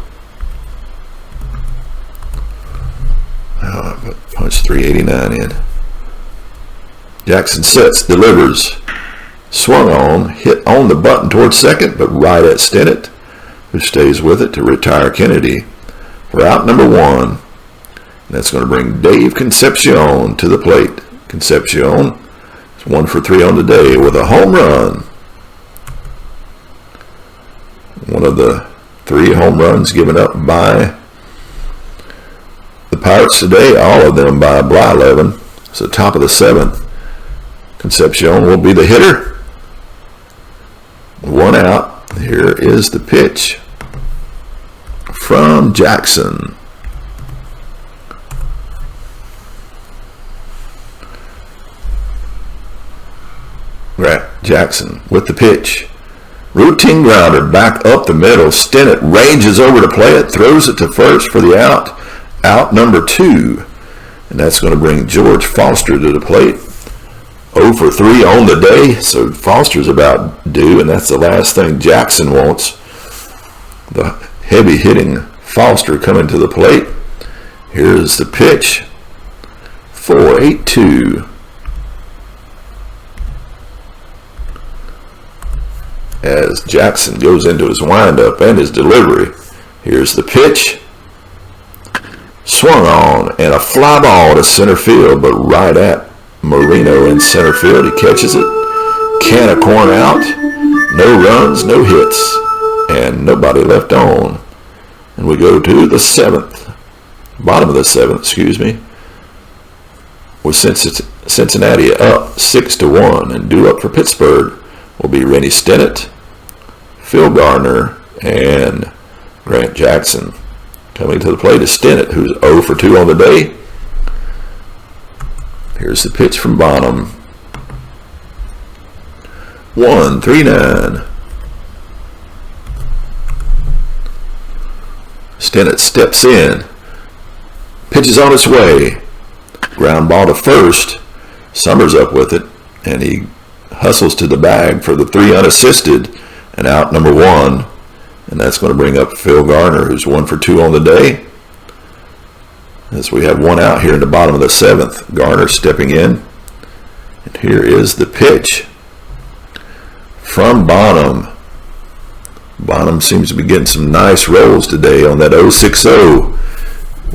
Punch 389 in. Jackson sets, delivers. Swung on, hit on the button towards second, but right at Stinnett, who stays with it to retire Kennedy for out number 1. And that's going to bring Dave Concepcion to the plate. Concepcion is 1 for 3 on the day with a home run. One of the 3 home runs given up by the Pirates today, all of them by Blyleven. So top of the 7th, Concepcion will be the hitter. 1 out. Here is the pitch from Jackson. Jackson with the pitch. Routine grounder back up the middle. Stinnett ranges over to play it, throws it to first for the out. Out number 2. And that's going to bring George Foster to the plate. 0 for 3 on the day, so Foster's about due, and that's the last thing Jackson wants. The heavy hitting Foster coming to the plate. Here's the pitch. 4-8-2. As Jackson goes into his windup and his delivery. Here's the pitch. Swung on, and a fly ball to center field, but right at Marino in center field. He catches it. Can of corn out. No runs, no hits, and nobody left on. And we go to the 7th. Bottom of the 7th, excuse me. With Cincinnati up 6-1, and due up for Pittsburgh will be Rennie Stinnett, Phil Garner, and Grant Jackson. Coming to the plate is Stinnett, who's 0 for 2 on the day. Here's the pitch from Bonham. 1-3-9. Stinnett steps in. Pitches on its way. Ground ball to first. Summers up with it, and he hustles to the bag for the 3 unassisted and out number 1. And that's going to bring up Phil Garner, who's 1 for 2 on the day. As we have 1 out here in the bottom of the 7th. Garner stepping in. And here is the pitch from Bonham. Bonham seems to be getting some nice rolls today on that 0-6-0.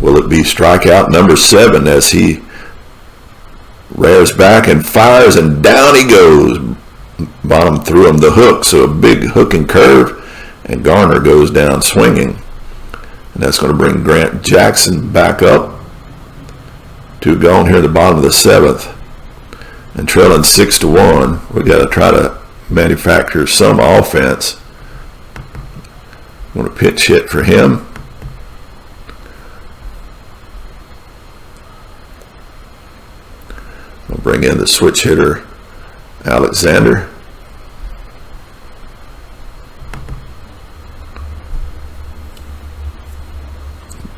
Will it be strikeout number 7 as he rears back and fires, and down he goes. Bonham threw him the hook, so a big hook and curve, and Garner goes down swinging. And that's going to bring Grant Jackson back up to gone here at the bottom of the 7th. And trailing 6-1, we got to try to manufacture some offense. I'm going to pitch hit for him. We'll bring in the switch hitter, Alexander.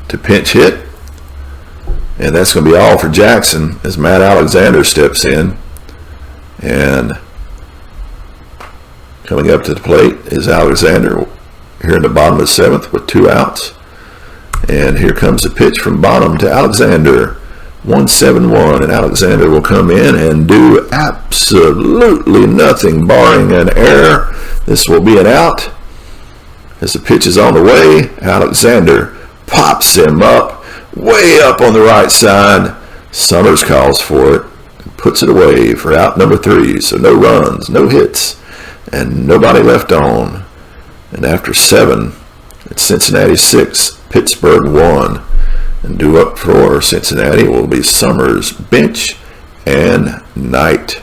To pinch hit. And that's going to be all for Jackson as Matt Alexander steps in. And coming up to the plate is Alexander here in the bottom of the 7th with 2 outs. And here comes the pitch from Bonham to Alexander. 1-7-1, and Alexander will come in and do absolutely nothing barring an error. This will be an out. As the pitch is on the way, Alexander pops him up, way up on the right side. Summers calls for it, and puts it away for out number 3. So no runs, no hits, and nobody left on. And after 7, it's Cincinnati 6, Pittsburgh 1. And due up for Cincinnati will be Summers, bench, and Knight.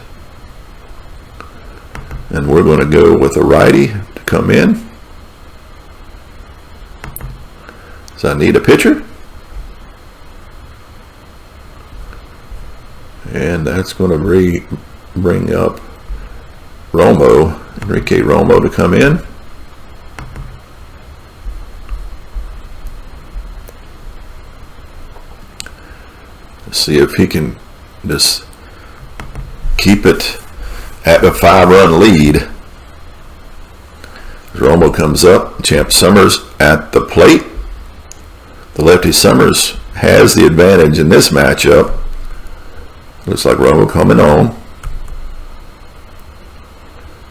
And we're going to go with a righty to come in. So I need a pitcher. And that's going to bring up Enrique Romo to come in. See if he can just keep it at a 5-run lead. Romo comes up. Champ Summers at the plate. The lefty Summers has the advantage in this matchup. Looks like Romo coming on.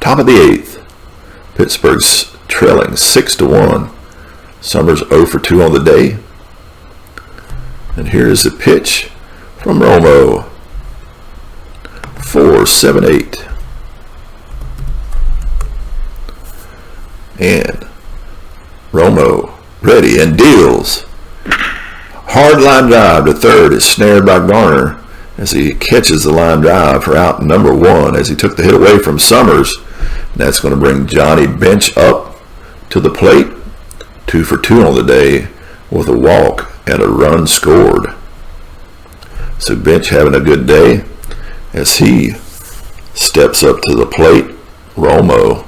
Top of the 8th. Pittsburgh's trailing 6-1. Summers 0 for 2 on the day. And here's the pitch from Romo. 4-7-8. And Romo ready and deals. Hard line drive to third is snared by Garner as he catches the line drive for out number 1 as he took the hit away from Summers. And that's going to bring Johnny Bench up to the plate. 2 for 2 on the day with a walk and a run scored. So Bench having a good day as he steps up to the plate. Romo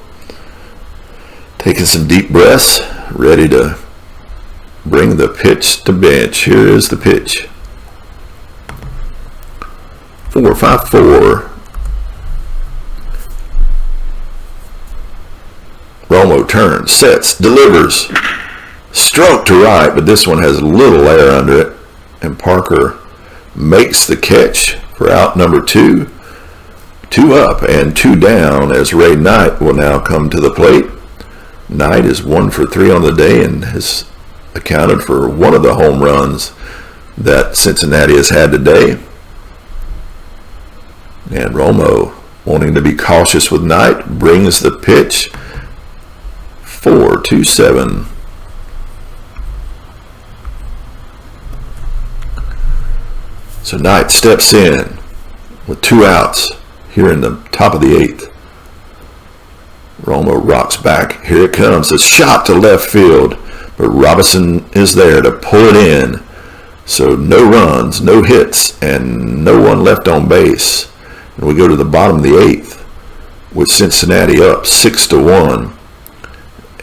taking some deep breaths, ready to bring the pitch to Bench. Here is the pitch. 4-5-4. Romo turns, sets, delivers. Stroke to right, but this one has a little air under it. And Parker makes the catch for out number 2. 2 up and 2 down as Ray Knight will now come to the plate. Knight is 1 for 3 on the day and has accounted for one of the home runs that Cincinnati has had today. And Romo, wanting to be cautious with Knight, brings the pitch. 4-2-7. So Knight steps in with 2 outs here in the top of the 8th. Romo rocks back. Here it comes. A shot to left field. But Robinson is there to pull it in. So no runs, no hits, and no one left on base. And we go to the bottom of the 8th with Cincinnati up 6-1.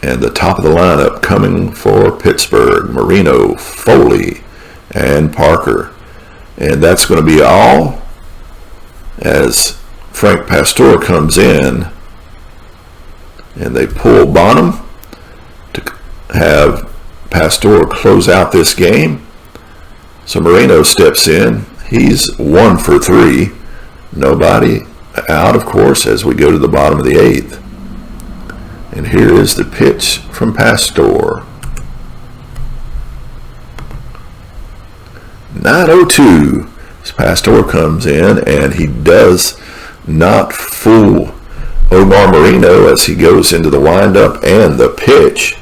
And the top of the lineup coming for Pittsburgh, Marino, Foley, and Parker. And that's going to be all as Frank Pastore comes in. And they pull Bonham to have Pastore close out this game. So Marino steps in. He's 1 for 3. Nobody out, of course, as we go to the bottom of the 8th. And here is the pitch from Pastore. 9-0-2. Pastore comes in and he does not fool Omar Marino as he goes into the windup, and the pitch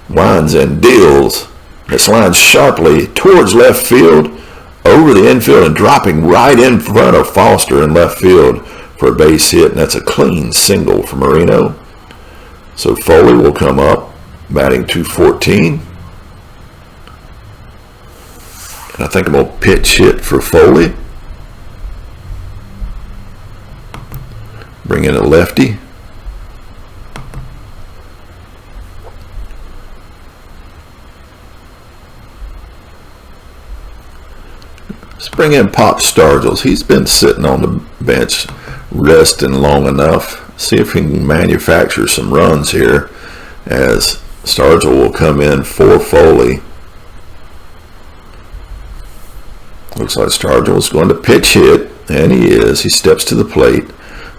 winds and deals. This lines sharply towards left field, over the infield, and dropping right in front of Foster in left field for a base hit, and that's a clean single for Marino. So Foley will come up, batting .214. And I think I'm going to pitch hit for Foley. Bring in a lefty. Let's bring in Pop Stargles. He's been sitting on the bench resting long enough. See if he can manufacture some runs here as Stargell will come in for Foley. Looks like Stargell is going to pitch hit, and he is. He steps to the plate.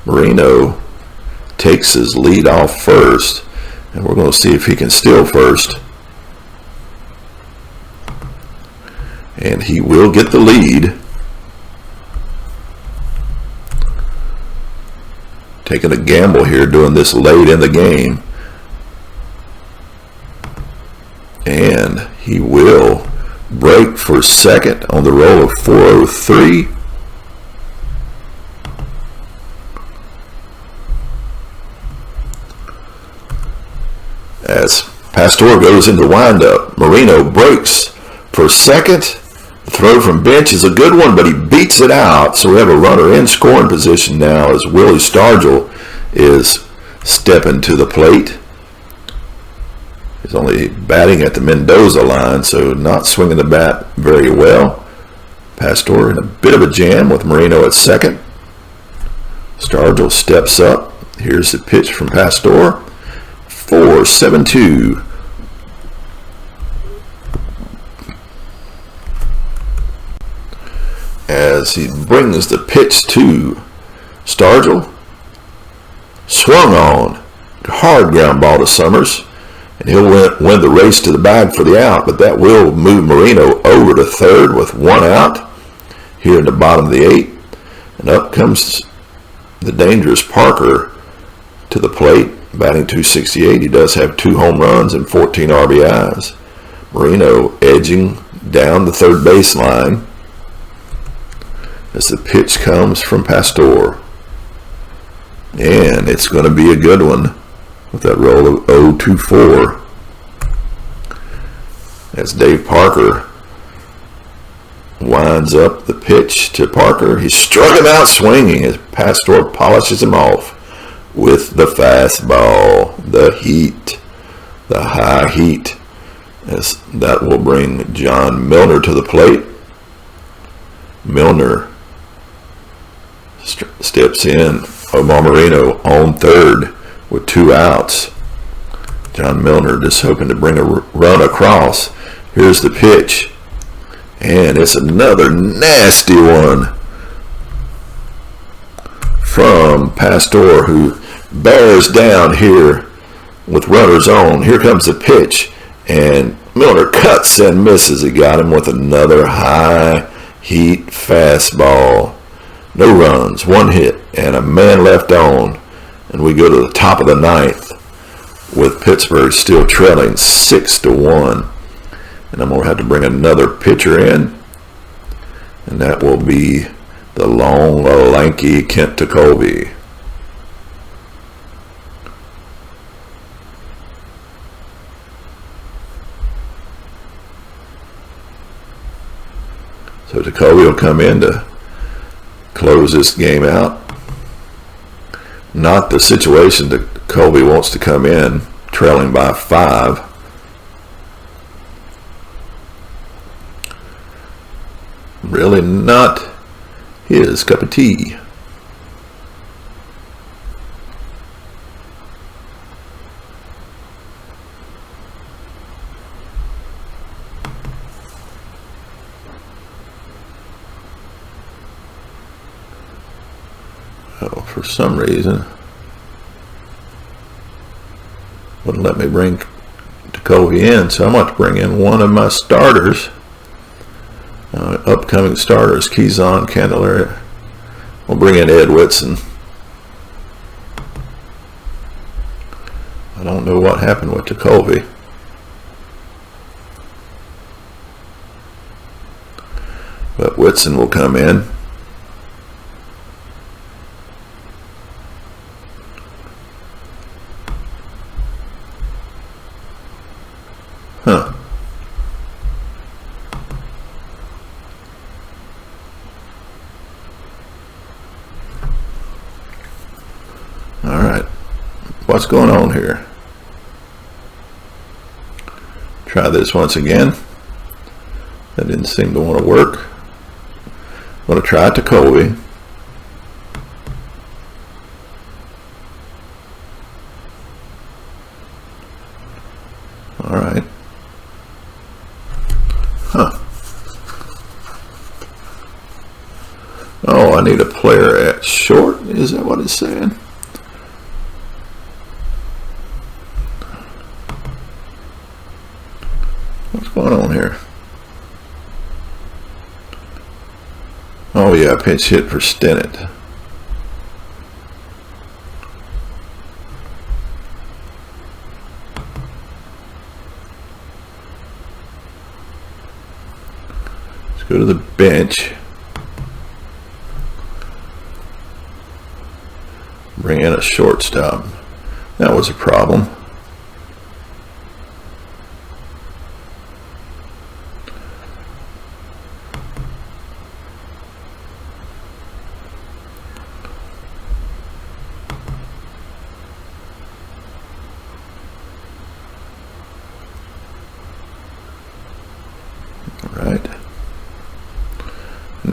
Marino takes his lead off first, and we're going to see if he can steal first. And he will get the lead. Taking a gamble here doing this late in the game. And he will break for second on the roll of 403. As Pastore goes into windup, Marino breaks for second. The throw from Bench is a good one, but he beats it out. So we have a runner in scoring position now as Willie Stargell is stepping to the plate. He's only batting at the Mendoza line, so not swinging the bat very well. Pastor in a bit of a jam with Marino at second. Stargell steps up. Here's the pitch from Pastor. 4-7-2. As he brings the pitch to Stargell. Swung on. Hard ground ball to Summers. And he'll win the race to the bag for the out, but that will move Marino over to third with one out here in the bottom of the 8th. And up comes the dangerous Parker to the plate, batting .268. He does have 2 home runs and 14 RBIs. Marino edging down the third baseline as the pitch comes from Pastor. And it's going to be a good one with that roll of 0-2-4. As Dave Parker winds up the pitch to Parker. He struck him out swinging as Pastor polishes him off with the fastball. The heat, the high heat, as that will bring John Milner to the plate. Milner steps in. Omar Marino on third with 2 outs. John Milner just hoping to bring a run across. Here's the pitch. And it's another nasty one from Pastor, who bears down here with runners on. Here comes the pitch. And Milner cuts and misses. He got him with another high heat fastball. No runs, 1 hit, and a man left on. And we go to the top of the 9th with Pittsburgh still trailing 6-1. And I'm going to have to bring another pitcher in. And that will be the long, lanky Kent Tekulve. So Tekulve will come in to close this game out. Not the situation that Tekulve wants to come in trailing by 5. Really not his cup of tea. Oh, for some reason wouldn't let me bring Tekulve in, so I'm going to bring in one of my starters. Upcoming starters, Keyson, Candelaria. We'll bring in Ed Whitson. I don't know what happened with Tekulve. But Whitson will come in. Huh. Alright, what's going on here? Try this once again. That didn't seem to want to work. I'm going to try Tekulve. Alright. Huh. Oh, I need a player at short. Is that what it's saying? What's going on here? Oh yeah, pinch hit for Stennett. Let's go to the bench. Bring in a shortstop. That was a problem.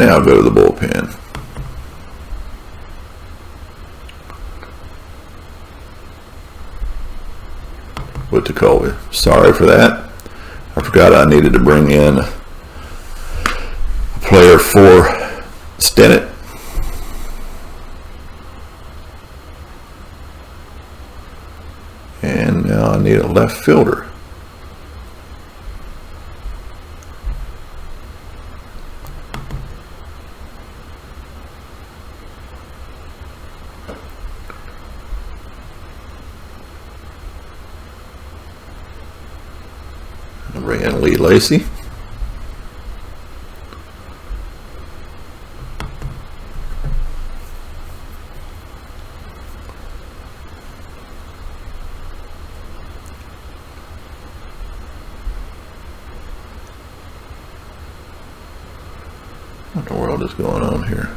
Now go to the bullpen. With Jacoby. Sorry for that. I forgot I needed to bring in a player for Stinnett. And now I need a left fielder. I'll bring in Lee Lacy. What in the world is going on here?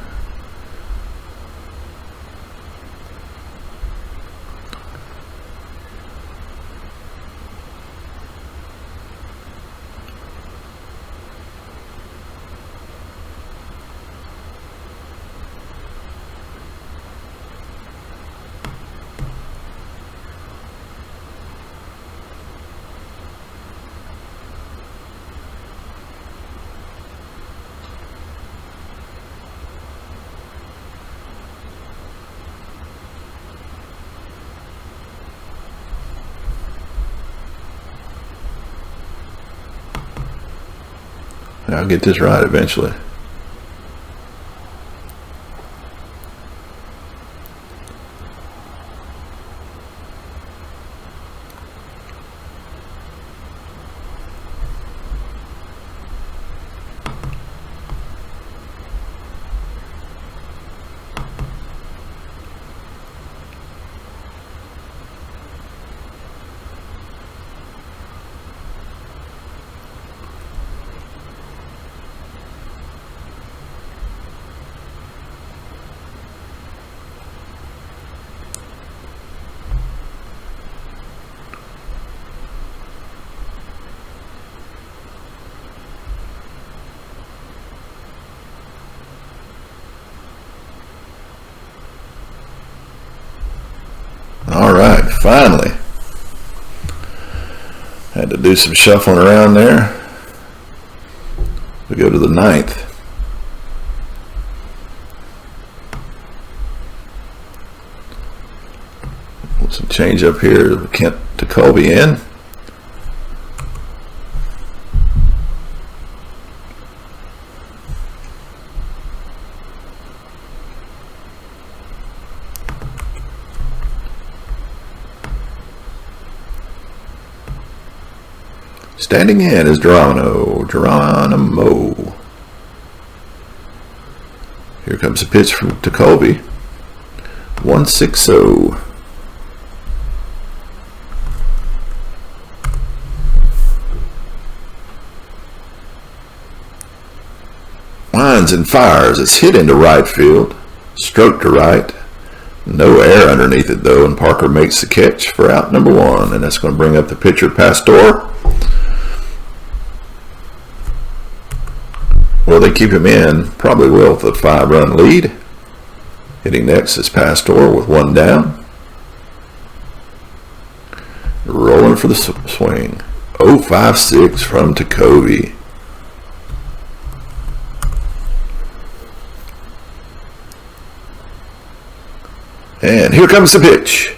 I'll get this right eventually. Alright, finally. Had to do some shuffling around there. We go to the 9th. Some change up here. Kent Jacoby in. Standing in is Geronimo. Here comes a pitch from Jacoby. 1-6-0. Lines and fires. It's hit into right field. Stroke to right. No air underneath it though, and Parker makes the catch for out number 1, and that's going to bring up the pitcher Pastor. Will they keep him in? Probably will with a 5-run lead. Hitting next is Pastor with 1 down. Rolling for the swing. 0-5-6 from Jacoby. And here comes the pitch.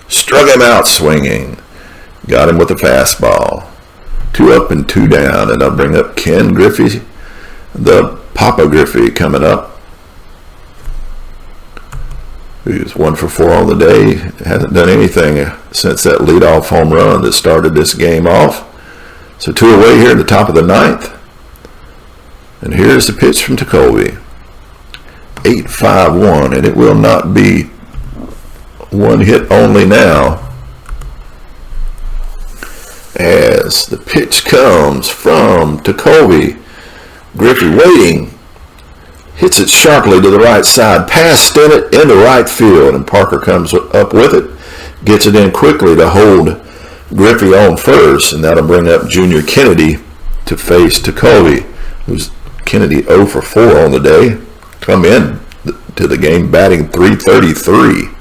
Struck him out swinging. Got him with a fastball. 2 up and 2 down, and I'll bring up Ken Griffey. The Papa Griffey coming up. He's 1 for 4 on the day. Hasn't done anything since that leadoff home run that started this game off. So 2 away here in the top of the 9th. And here's the pitch from Jacoby. 8-5-1, and it will not be 1 hit only now. As the pitch comes from Jacoby. Griffey waiting, hits it sharply to the right side, past Stinnett into right field, and Parker comes up with it, gets it in quickly to hold Griffey on first, and that'll bring up Junior Kennedy to face Jacoby, who's Kennedy 0 for 4 on the day. Come in to the game batting .333.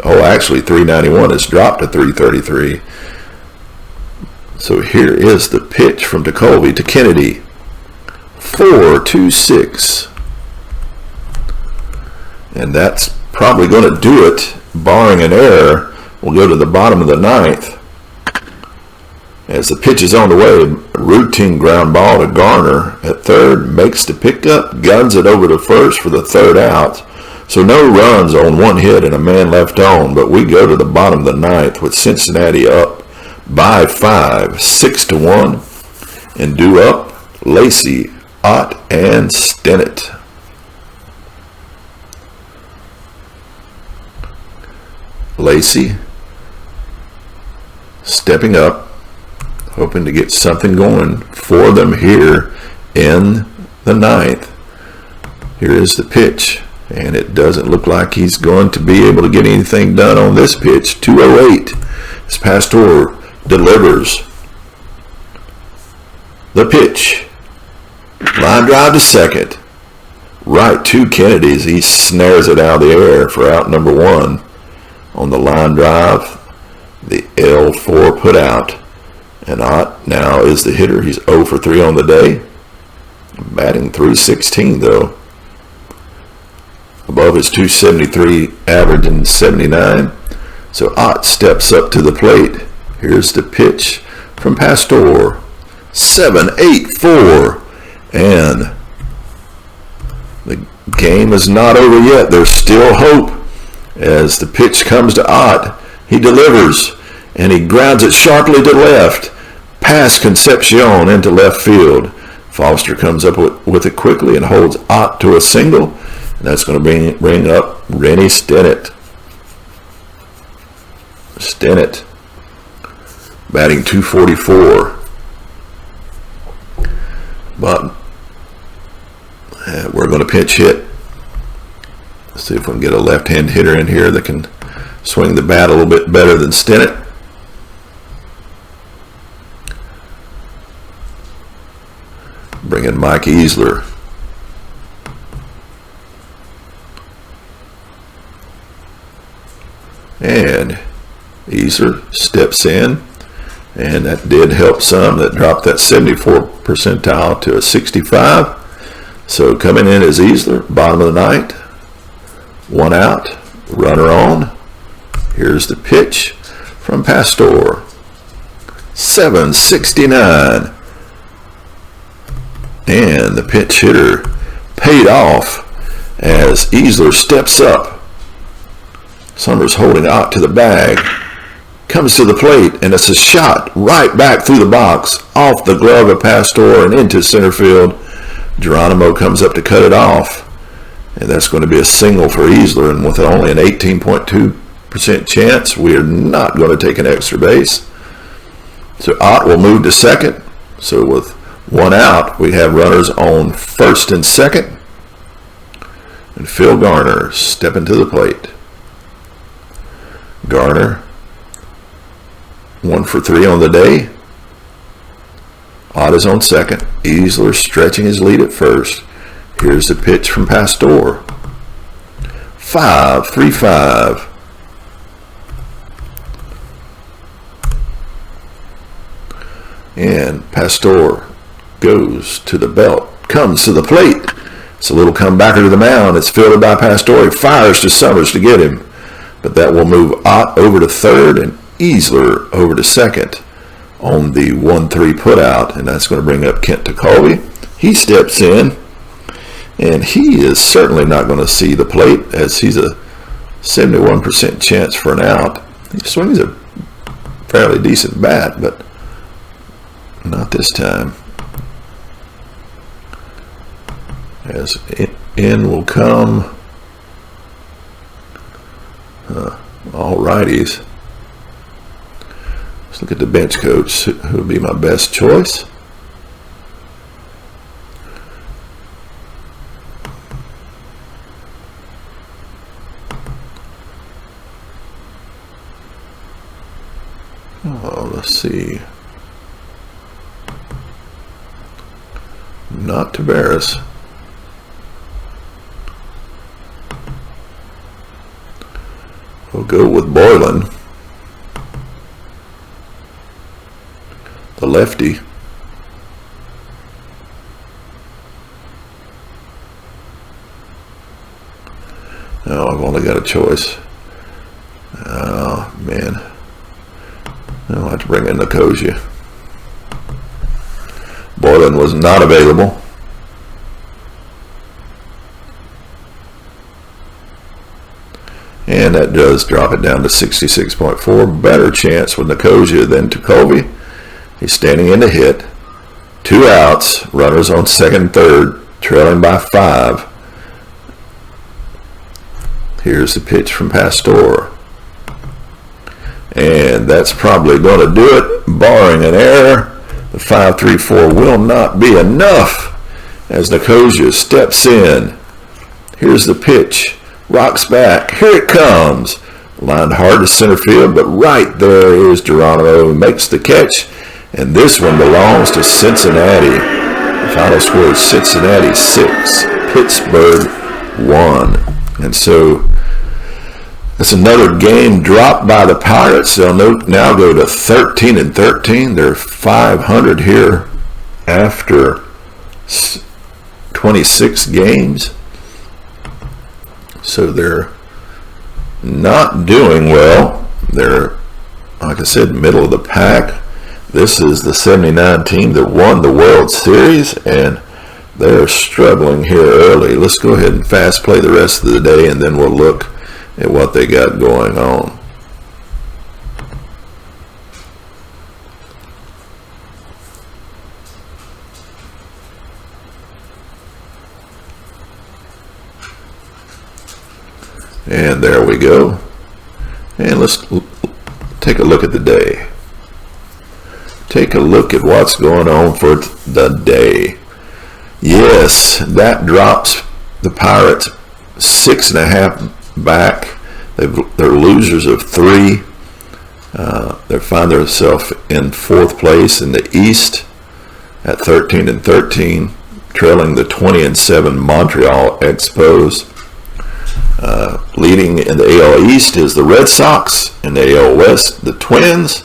Oh, actually 391 has dropped to .333. So here is the pitch from Jacoby to Kennedy. 4-2-6. And that's probably going to do it, barring an error. We'll go to the bottom of the ninth. As the pitch is on the way, a routine ground ball to Garner at third, makes the pickup, guns it over to first for the third out. So no runs on one hit and a man left on, but we go to the bottom of the ninth with Cincinnati up by 5, 6-1, and due up Lacey, Ott, and Stennett. Lacey stepping up, hoping to get something going for them here in the ninth. Here is the pitch, and it doesn't look like he's going to be able to get anything done on this pitch. 2:08 as Pastor delivers the pitch. Line drive to second. Right to Kennedy's. He snares it out of the air for out number 1 on the line drive. The L4 put out. And Ott now is the hitter. He's 0 for 3 on the day. Batting .316 though. Above his .273 average in 79. So Ott steps up to the plate. Here's the pitch from Pastor. 7-8-4. And the game is not over yet. There's still hope as the pitch comes to Ott. He delivers and he grounds it sharply to left. Past Concepcion into left field. Foster comes up with it quickly and holds Ott to a single. And that's going to bring up Rennie Stennett. Stennett batting .244. But we're going to pinch hit. Let's see if we can get a left-hand hitter in here that can swing the bat a little bit better than Stennett. Bring in Mike Easler. And Easler steps in, and that did help some. That dropped that 74th percentile to a 65. So coming in is Easler, bottom of the ninth. 1 out, runner on. Here's the pitch from Pastor. 7-69. And the pitch hitter paid off as Easler steps up. Summers holding Ott to the bag. Comes to the plate, and it's a shot right back through the box, off the glove of Pastor and into center field. Geronimo comes up to cut it off. And that's going to be a single for Easler, and with only an 18.2% chance, we are not going to take an extra base. So Ott will move to second. So with 1 out, we have runners on first and second. And Phil Garner stepping to the plate. Garner, 1 for 3 on the day. Ott is on second. Easler stretching his lead at first. Here's the pitch from Pastor. 5-3-5. And Pastor goes to the belt, comes to the plate. It's a little comebacker to the mound. It's fielded by Pastor. He fires to Summers to get him. But that will move Ott over to third and Easler over to second on the 1-3 putout. And that's going to bring up Kent Jacoby. He steps in. And he is certainly not going to see the plate, as he's a 71% chance for an out. He swings a fairly decent bat, but not this time. As in will come all righties. Let's look at the bench coach, who would be my best choice. Oh, let's see. not Tavares. We'll go with Boylan, the lefty. Oh, I've only got a choice. Oh, man. I'll have to bring in Nicosia. Boylan was not available. And that does drop it down to 66.4. Better chance with Nicosia than Tecovey. He's standing in to hit. 2 outs. Runners on second and third. Trailing by 5. Here's the pitch from Pastor. And that's probably going to do it, barring an error. The 5-3-4 will not be enough as Nicosia steps in. Here's the pitch. Rocks back. Here it comes. Lined hard to center field, but right there is Geronimo who makes the catch. And this one belongs to Cincinnati. The final score is Cincinnati 6, Pittsburgh 1. And so it's another game dropped by the Pirates. They'll now go to 13-13. They're 500 here after 26 games. So they're not doing well. They're, like I said, middle of the pack. This is the 79 team that won the World Series, and they're struggling here early. Let's go ahead and fast play the rest of the day, and then we'll look at what they got going on. And there we go. And let's take a look at the day. Take a look at what's going on for the day. Yes, that drops the Pirates 6.5 back. They're losers of 3. They find themselves in 4th place in the East at 13-13, trailing the 20-7 Montreal Expos. Leading in the AL East is the Red Sox. In the AL West, the Twins.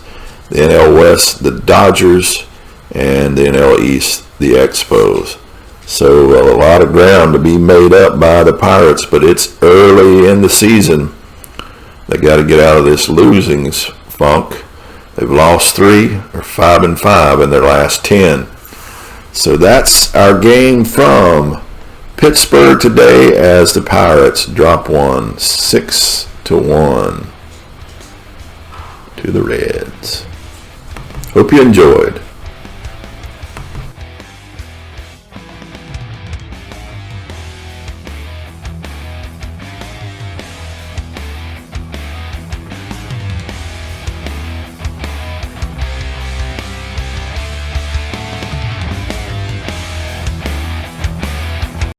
The NL West, the Dodgers. And the NL East, the Expos. So a lot of ground to be made up by the Pirates, but it's early in the season. They got to get out of this losing funk. They've lost 3 or 5-5 in their last 10. So that's our game from Pittsburgh today as the Pirates drop one 6-1 to the Reds. Hope you enjoyed.